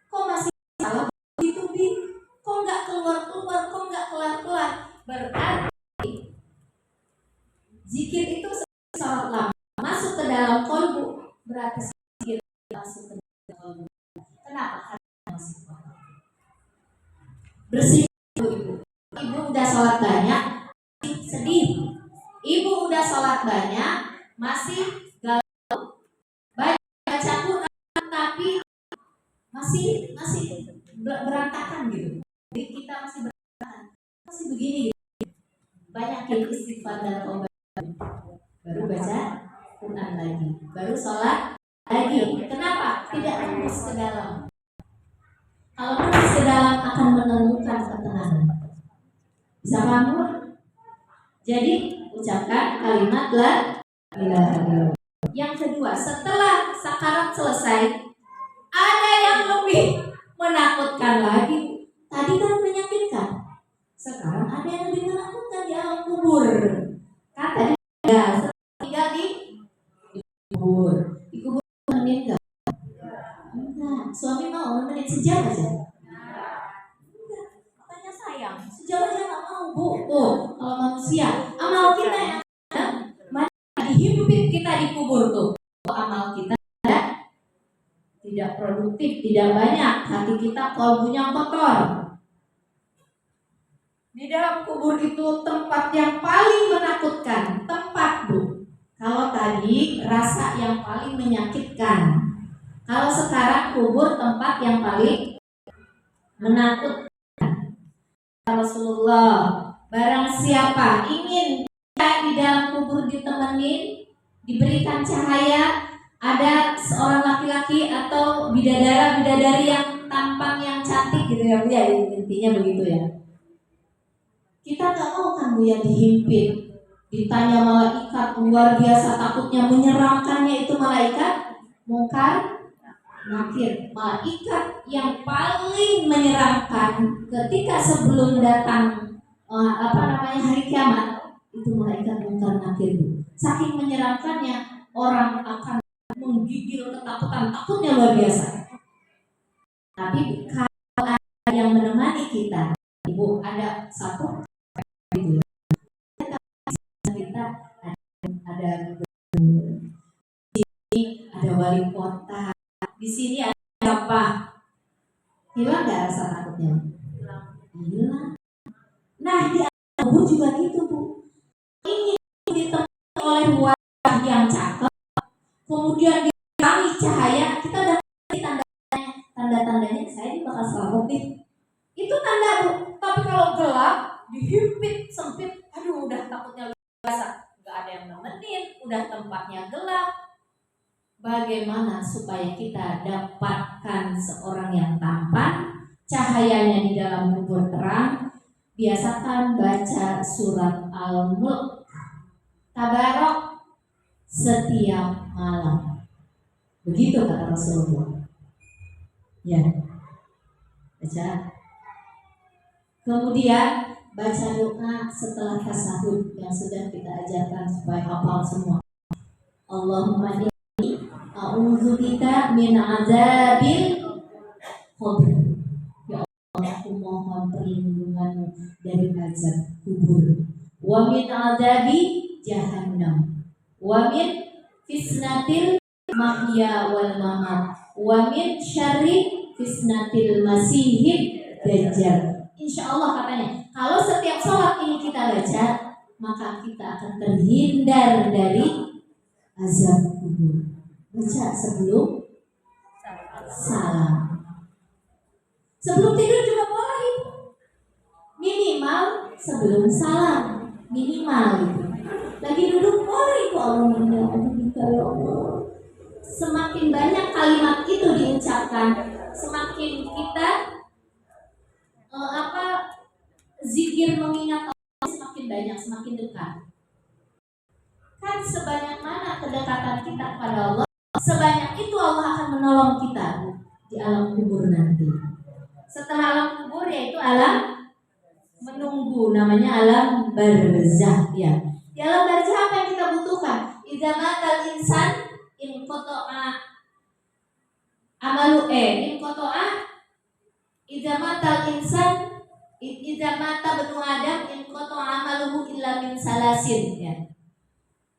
Kok masih salah? Kok nggak keluar-keluar, kok nggak kelar-kelar? Berarti zikir itu sangat lama masuk ke dalam kolbu, berarti zikir masuk ke dalam kolbu. Kenapa? Karena masih kotor. Bersih ibu. Ibu udah sholat banyak, sedih. Ibu udah sholat banyak, masih galau. Baca Quran tapi masih berantakan gitu. Jadi kita masih berantakan, masih begini. Banyakin istighfar dan taubat. Baru baca Quran lagi, baru sholat lagi. Kenapa? Tidak tembus ke dalam. Kalau tembus ke dalam akan menemukan ketenangan. Bisa paham? Jadi ucapkan kalimat la ilaha illallah. Yang kedua, setelah sakarat selesai, ada yang lebih menakutkan lagi. Tadi kan menyakitkan, sekarang ada yang lebih menakutkan di alam kubur. Kan tadi ya tinggal di kubur. Di kubur nemenin enggak? Enggak. Suami mau nemenin sejam aja? Enggak. Katanya sayang. Sejam aja nggak mau, Bu. Tuh, kalau manusia, amal kita yang dihimpit kita di kubur tuh. Amal kita tidak produktif, tidak banyak. Hati kita kalbunya kotor. Di dalam kubur itu tempat yang paling menakutkan. Tempat, Bu. Kalau tadi rasa yang paling menyakitkan. Kalau sekarang kubur tempat yang paling menakutkan. Rasulullah, barang siapa ingin di dalam kubur ditemenin, diberikan cahaya, ada seorang laki-laki atau bidadari yang tampang yang cantik gitu ya Bu ya, intinya begitu ya. Kita nggak mau kan Bu ya dihimpit, ditanya malaikat luar biasa takutnya, menyeramkannya itu malaikat Mungkar Nakir, malaikat yang paling menyeramkan ketika sebelum datang hari kiamat itu malaikat Mungkar Nakir Bu. Saking menyeramkannya orang akan menggigil ketakutan, takutnya luar biasa. Tapi kalau ada yang menemani kita, Ibu, ada satu gitu. Kita ada di sini ada wali kota, di sini ada apa? Hilang nggak rasa takutnya? Hilang. Nah di kubur juga gitu Bu. Ingin ditemani oleh wajah yang cakep, kemudian diberi cahaya, kita udah tanda-tandanya saya ini bakal selamat nih. Itu tanda Bu. Tapi kalau gelap, dihimpit, sempit, aduh udah takutnya biasa. Gak ada yang nemenin, udah tempatnya gelap. Bagaimana supaya kita dapatkan seorang yang tampan, cahayanya di dalam kubur terang? Biasakan baca surat Al-Mulk Tabarok setiap malam. Begitu kata Rasulullah. Ya, baca. Kemudian baca doa setelah tasahud yang sudah kita ajarkan supaya hafal semua. Allahumma inni a'udzubika min azabil qabr. Ya Allah, aku mohon perlindunganmu dari azab kubur. Wa min azabi jahannam. Wa min fitnatil mahya wal mamat. Wa min syarri fitnatil masihid dajjal. Insya Allah katanya, kalau setiap sholat ini kita baca, maka kita akan terhindar dari azab kubur. Baca sebelum salam. Sebelum tidur juga boleh. Minimal sebelum salam. Minimal itu. Lagi duduk boleh kok. Allah. Semakin banyak kalimat itu diucapkan, semakin kita zikir mengingat Allah semakin banyak, semakin dekat. Kan sebanyak mana kedekatan kita kepada Allah, sebanyak itu Allah akan menolong kita di alam kubur nanti. Setelah alam kubur yaitu alam menunggu, namanya alam barzah ya. Di alam barzah apa yang kita butuhkan? Idza matal insan in qata'a amalu in qata'a idza matal insan idza mata banu Adam in qata'a amaluhu illa min salasin ya.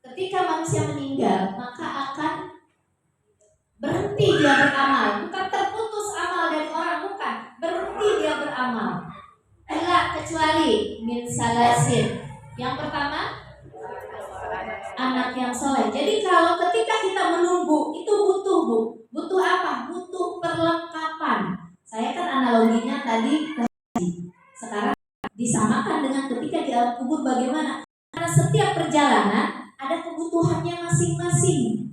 Ketika manusia meninggal, maka akan berhenti dia beramal. Bukan terputus amal dari orang, bukan. Berhenti dia beramal. Kecuali min salasin. Yang pertama, anak yang soleh. Jadi kalau ketika kita menunggu, itu butuh Bu. Butuh apa? Butuh perlengkapan. Saya kan analoginya tadi sekarang disamakan dengan ketika di alam kubur bagaimana? Karena setiap perjalanan ada kebutuhannya masing-masing.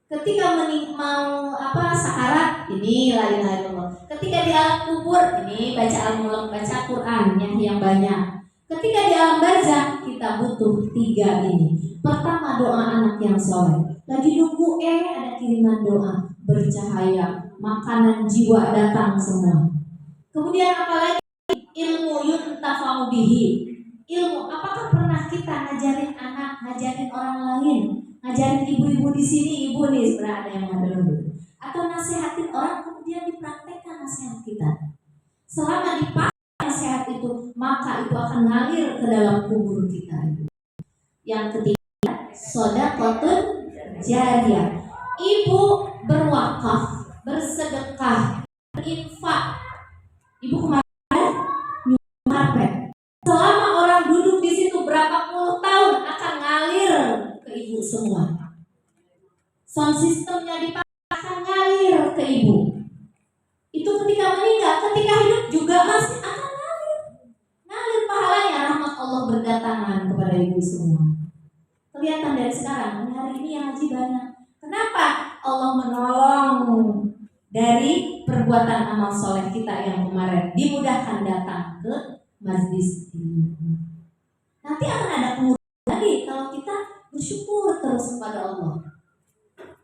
Ketika mau sakarat, ini la ilaha illallah. Ketika di alam kubur, ini baca Al-Mulk, baca Quran yang banyak. Ketika di alam barzah, kita butuh 3 ini. Pertama, doa anak yang soleh. Lagi nunggu ada kiriman doa bercahaya, makanan jiwa datang semua. Kemudian apalagi? Ilmu yuntafa'u bihi. Ilmu, apakah pernah kita ngajarin anak, ngajarin orang lain, ngajarin ibu-ibu di sini, ibu nih sebenarnya ada yang ngambil gitu. Atau nasihatin orang kemudian dipraktekkan nasihat kita. Selama dipakai nasihat itu, maka itu akan ngalir ke dalam kubur kita. Yang ketiga, shadaqatun jariyah. Ibu berwakaf, bersedekah, berinfak. Ibu kemarin nyumpet. Selama orang duduk di situ berapa puluh tahun akan ngalir ke ibu semua. Sound sistemnya dipakai akan ngalir ke ibu. Itu ketika meninggal, ketika hidup juga masih akan ngalir. Ngalir pahalanya, rahmat Allah berdatangan kepada ibu semua. Kelihatan dari sekarang, hari ini yang ngaji banyak. Kenapa? Allah menolong dari perbuatan amal soleh kita yang kemarin. Dimudahkan datang ke majlis ini. Nanti akan ada kemudahan lagi kalau kita bersyukur terus kepada Allah.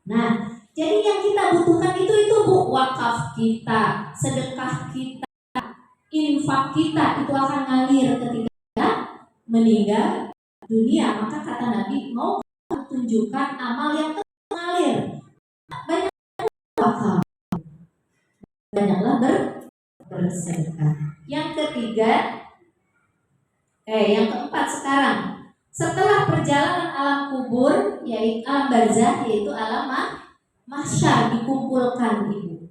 Nah, jadi yang kita butuhkan itu Bu, wakaf kita, sedekah kita, infak kita itu akan ngalir ketika kita meninggal dunia. Maka kata Nabi, mau tunjukkan amal yang mengalir, banyak wakaf, banyaklah bersedekah. Yang ketiga, yang keempat sekarang, setelah perjalanan alam kubur, yaitu alam barzah, yaitu alam mahsyar, dikumpulkan ibu.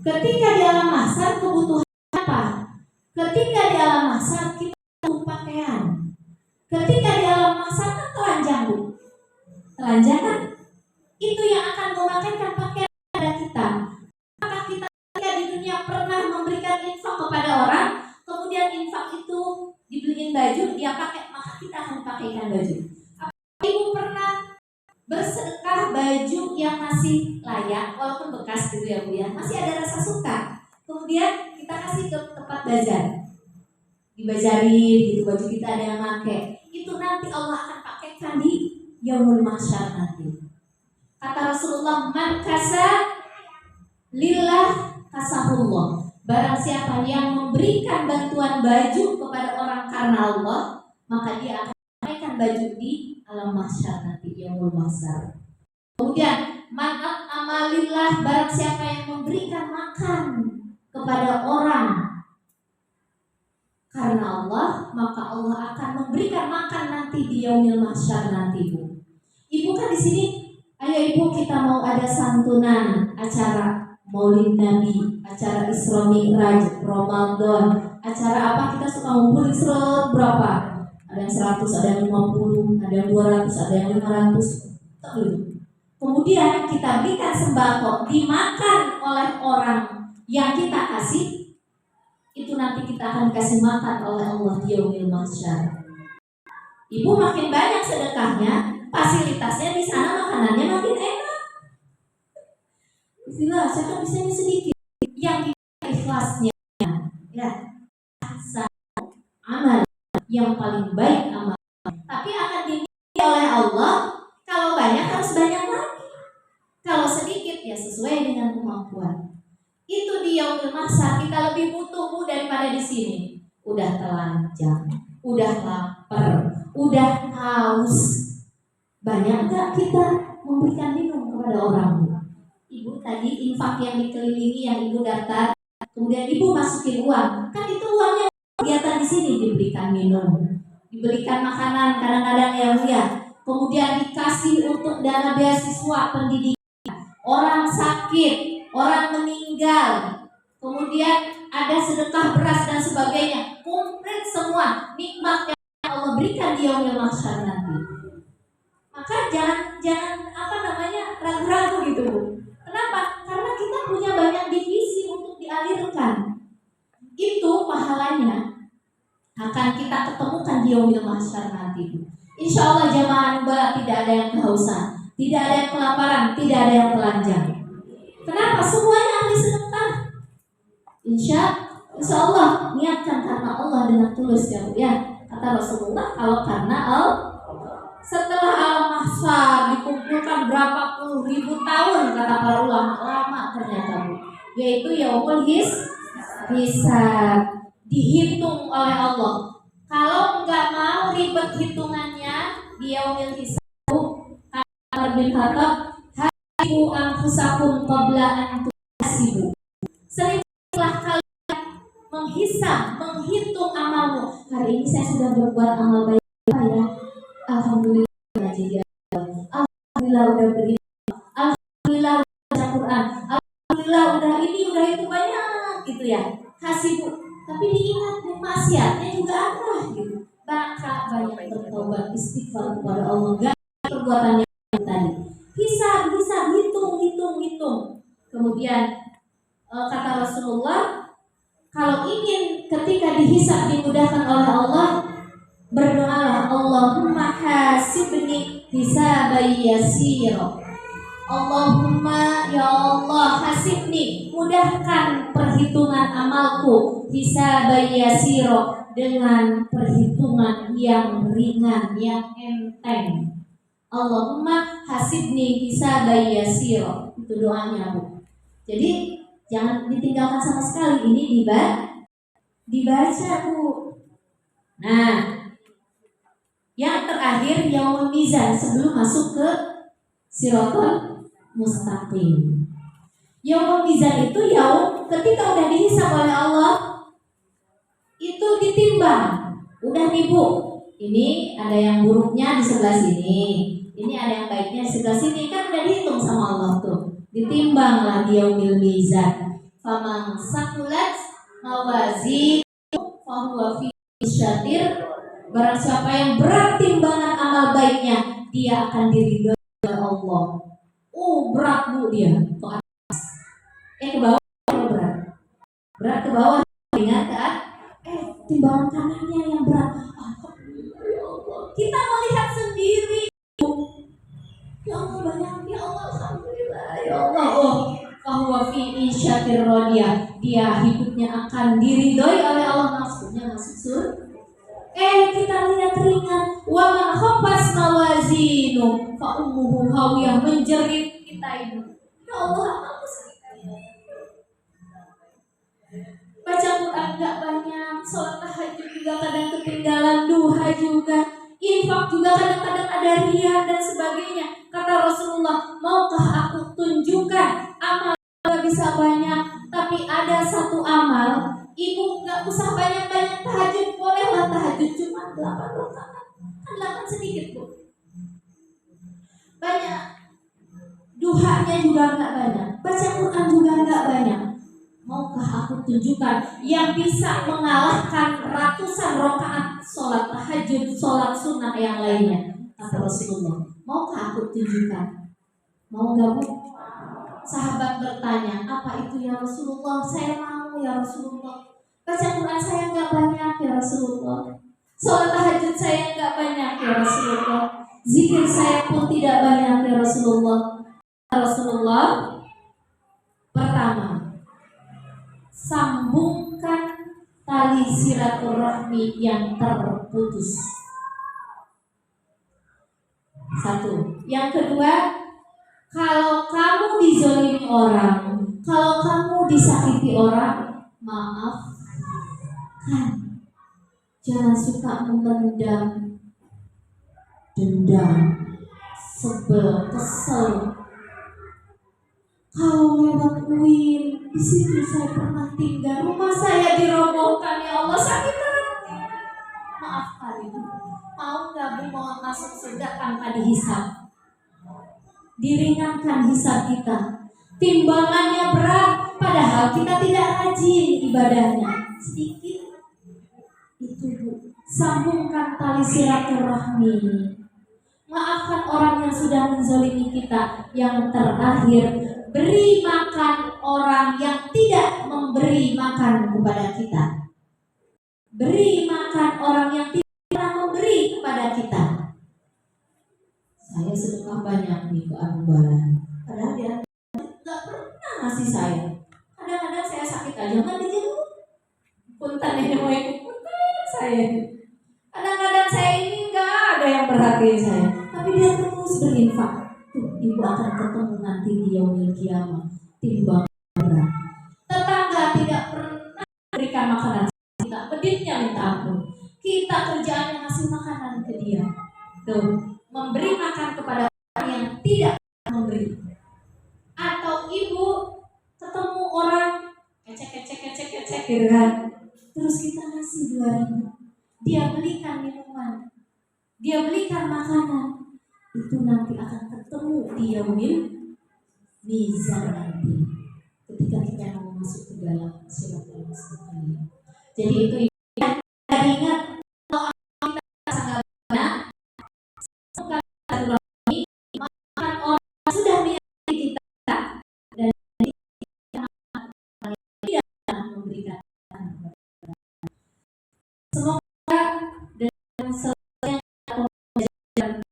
Ketika di alam mahsyar kebutuhan apa? Ketika di alam mahsyar kita butuh pakaian. Ketika di alam mahsyar kan telanjang Bu. Telanjang kan? Itu yang akan memakaikan pakaian pada kita. Maka kita ketika di dunia pernah memberikan infak kepada orang, kemudian infak itu dibeliin baju, dia pakai, maka kita akan pakaikan baju. Apakah ibu pernah bersedekah baju yang masih layak, walaupun bekas gitu ya Bu ya, masih ada rasa suka, kemudian kita kasih ke tempat bazar, dibazarin gitu, baju kita ada yang pakai, itu nanti Allah akan pakaikan di yaumul mahsyar nanti. Kata Rasulullah, man kasa lillah kasahullah. Barang siapa yang memberikan bantuan baju kepada orang karena Allah, maka dia akan memberikan baju di alam mahsyar nanti, yaumul mahsyar. Kemudian manat amalillah, barang siapa yang memberikan makan kepada orang karena Allah, maka Allah akan memberikan makan nanti di yaumul mahsyar nanti Bu. Ibu kan di sini, ayo Ibu kita mau ada santunan, acara Maulid Nabi, acara Isra Mi'raj, Ramadan, acara apa kita suka ngumpul Isra berapa? Ada yang 100, ada yang 50, ada yang 200, ada yang 500. Kemudian kita berikan sembako, dimakan oleh orang yang kita kasih, itu nanti kita akan kasih makan oleh Allah di yaumil mahsyar. Ibu makin banyak sedekahnya, fasilitasnya di sana makanannya makin enak. Bismillah, saya kan bisanya sedikit. Yang ikhlasnya, ya, amal yang paling baik amal. Tapi akan dinilai oleh Allah. Kalau banyak harus banyak lagi. Kalau sedikit ya sesuai dengan kemampuan. Itu di yaumul mahsyar kita lebih butuh Bu daripada di sini. Udah telanjang, udah lapar, udah haus. Banyak gak kita memberikan minum kepada orang? Ibu tadi infak yang dikelilingi yang ibu daftar, kemudian ibu masukin uang, kan itu uangnya kegiatan di sini, diberikan minum, diberikan makanan kadang-kadang ya Bu ya, kemudian dikasih untuk dana beasiswa pendidikan, orang sakit, orang meninggal, kemudian ada sedekah beras dan sebagainya, komplit semua nikmat yang Allah berikan di yaumil mahsyar nanti. Maka jangan ragu-ragu gitu Bu. Kenapa? Karena kita punya banyak divisi untuk dialirkan. Itu pahalanya akan kita ketemukan di yaumil mahsyar nanti. Insya Allah jamaah Nubala tidak ada yang kehausan, tidak ada yang kelaparan, tidak ada yang telanjang. Kenapa? Semuanya ahli sedekah. Insya Allah niatkan karena Allah dengan tulus ya Bu ya. Kata Rasulullah, kalau karena Allah. Setelah alam mahsyar dikumpulkan berapa puluh ribu tahun, kata para ulama, lama ternyata Bu, yaitu yaumul hisab, dihitung oleh Allah. Kalau nggak mau ribet hitungannya di yaumul hisab, Umar bin Khattab, hasibu anfusakum qabla an tuhasibu. Seringlah kalian menghitung amalmu. Hari ini saya sudah berbuat amal baik apa ya? Alhamdulillah ngaji dia. Alhamdulillah udah beriman. Alhamdulillah udah baca Quran. Alhamdulillah udah ini udah itu banyak gitu ya. Hasibu. Tapi diingat maksiatnya juga ada gitu. Maka banyak bertobat istighfar kepada Allah. Gak perbuatannya tadi. Hisab, hitung. Kemudian kata Rasulullah, kalau ingin ketika dihisab dimudahkan oleh Allah, berdoalah, Allahumma hasibni hisaban yasira. Allahumma ya Allah hasibni, mudahkan perhitungan amalku, hisaban yasira, dengan perhitungan yang ringan, yang enteng. Allahumma hasibni hisaban yasira. Itu doanya, Bu. Jadi jangan ditinggalkan sama sekali, ini dibaca, Bu. Nah, yang terakhir yaumul mizan sebelum masuk ke siratal mustaqim. Yaumul mizan itu yaum ketika udah dihisab oleh Allah, itu ditimbang. Udah nih, Bu. Ini ada yang buruknya di sebelah sini. Ini ada yang baiknya di sebelah sini, kan udah dihitung sama Allah tuh. Ditimbanglah di yaumil mizan. Faman sakulat mawazi fahuwa fi syatir. Barang siapa yang berat timbangan amal baiknya, dia akan diridhoi oleh Allah. Berat, Bu, dia ke atas. Ke bawah berat. Berat ke bawah, ringan ke atas. Timbangan kanannya yang berat. Kita melihat sendiri. Ya Allah, banyak, ya Allah, alhamdulillah, ya Allah. Fahuwa fi isyatir radiyah. Dia hidupnya akan diridhoi oleh Allah, maksudnya masuk surga. Kita lihat ringan. Wa man khaffas mawazinu fa ummuhu hawiyah, menjerit kita ini. Ya Allah, aku sekali. Baca Quran enggak banyak, sholat tahajud juga kadang ketinggalan, duha juga, infak juga kadang-kadang ada riya dan sebagainya. Kata Rasulullah, maukah aku tunjukkan amal enggak bisa banyak, tapi ada satu amal. Ibu nggak usah banyak-banyak tahajud, bolehlah tahajud cuma 8 rakaat. Kan 8 sedikit, Bu. Banyak. Duhanya juga nggak banyak. Baca Quran juga nggak banyak. Maukah aku tunjukkan yang bisa mengalahkan ratusan rakaat sholat tahajud, sholat sunnah yang lainnya? Kata Rasulullah, maukah aku tunjukkan? Mau nggak, Bu? Sahabat bertanya, apa itu ya Rasulullah? Saya mau ya Rasulullah. Baca Quran saya nggak banyak ya Rasulullah. Sholat tahajud saya nggak banyak ya Rasulullah. Zikir saya pun tidak banyak ya Rasulullah. Rasulullah, pertama, sambungkan tali silaturahmi yang terputus. Satu. Yang kedua, kalau kamu dizalimi orang, kalau kamu disakiti orang, maafkan. Jangan suka memendam dendam, sebel, kesel. Kalau lewat UIN, di situ saya pernah tinggal, rumah saya dirobohkan, ya Allah, sakit hati. Maafkan itu. Mau nggak, Bu, mau masuk surga tanpa dihisab? Diringankan hisab kita. Timbangannya berat, padahal kita tidak rajin ibadahnya. Sedikit. Itu, Bu. Sambungkan tali silaturahmi. Maafkan orang yang sudah menzalimi kita. Yang terakhir, beri makan orang yang tidak memberi makan kepada kita. Beri makan orang yang tidak pernah memberi kepada kita. Saya sedekah banyak nih ke Anubalan, padahal dia nggak pernah ngasih saya. Kadang-kadang saya sakit aja nggak dijenguk. Punten ini mau ikut punten saya. Kadang-kadang saya ini nggak ada yang perhatiin saya, tapi dia terus berinfak. Tuh, ibu akan ketemu nanti di yaumil kiamah, timbang berat. Tetangga tidak pernah berikan makanan kita, peditnya minta ampun. Kita kerjaannya ngasih makanan ke dia. Tuh, memberi makan kepada orang yang tidak gitu kan. Terus kita ngasih 2.000, dia belikan minuman, dia belikan makanan, itu nanti akan ketemu di yaumil mizan nanti ketika kita mau masuk ke dalam siratal mustaqim. Jadi itu ingat, kalau kita sangat benar, bukan silaturahmi, maka orang sudah menyakiti kita dan kita tidak memberikan. Semoga dengan selesai pembelajaran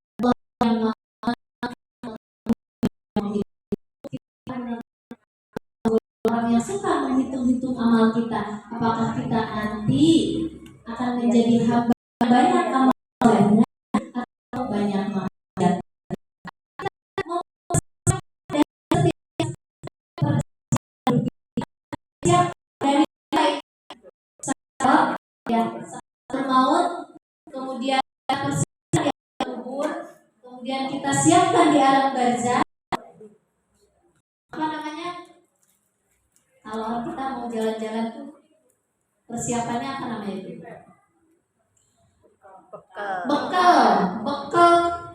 orang yang suka menghitung-hitung amal kita, apakah kita nanti akan menjadi hamba banyak amal solehnya atau banyak maksiat. Dari yang satu maut, kemudian persiapan di kubur, kemudian kita siapkan di alam barzah. Apa namanya? Kalau kita mau jalan-jalan tuh persiapannya apa namanya itu? Bekal.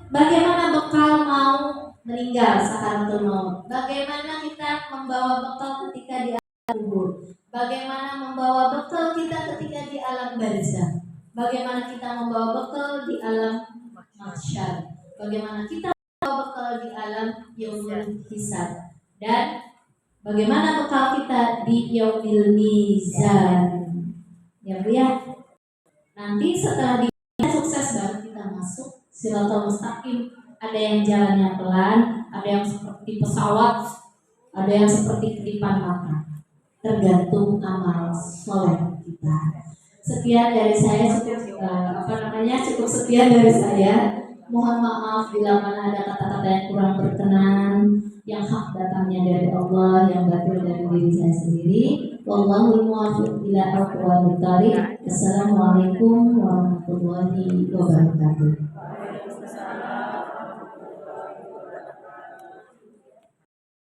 Bagaimana bekal mau meninggal sakaratul maut? Bagaimana kita membawa bekal ketika di alam kubur? Bagaimana membawa bekal kita ketika di alam barzah? Bagaimana kita membawa bekal di alam mahsyar? Bagaimana kita membawa bekal di alam yaumul hisab? Dan bagaimana bekal kita di yaumil mizan? Ya Bu ya. Nanti setelah sukses baru kita masuk siratal mustaqim. Ada yang jalannya pelan, ada yang seperti pesawat, ada yang seperti kedipan mata. Tergantung amal soleh kita. Sekian dari saya, cukup sekian dari saya. Mohon maaf bila mana ada kata-kata yang kurang berkenan, yang hak datangnya dari Allah, yang batil dari diri saya sendiri. Wallahul muwaffiq ila aqwamit thariq. Assalamualaikum warahmatullahi wabarakatuh.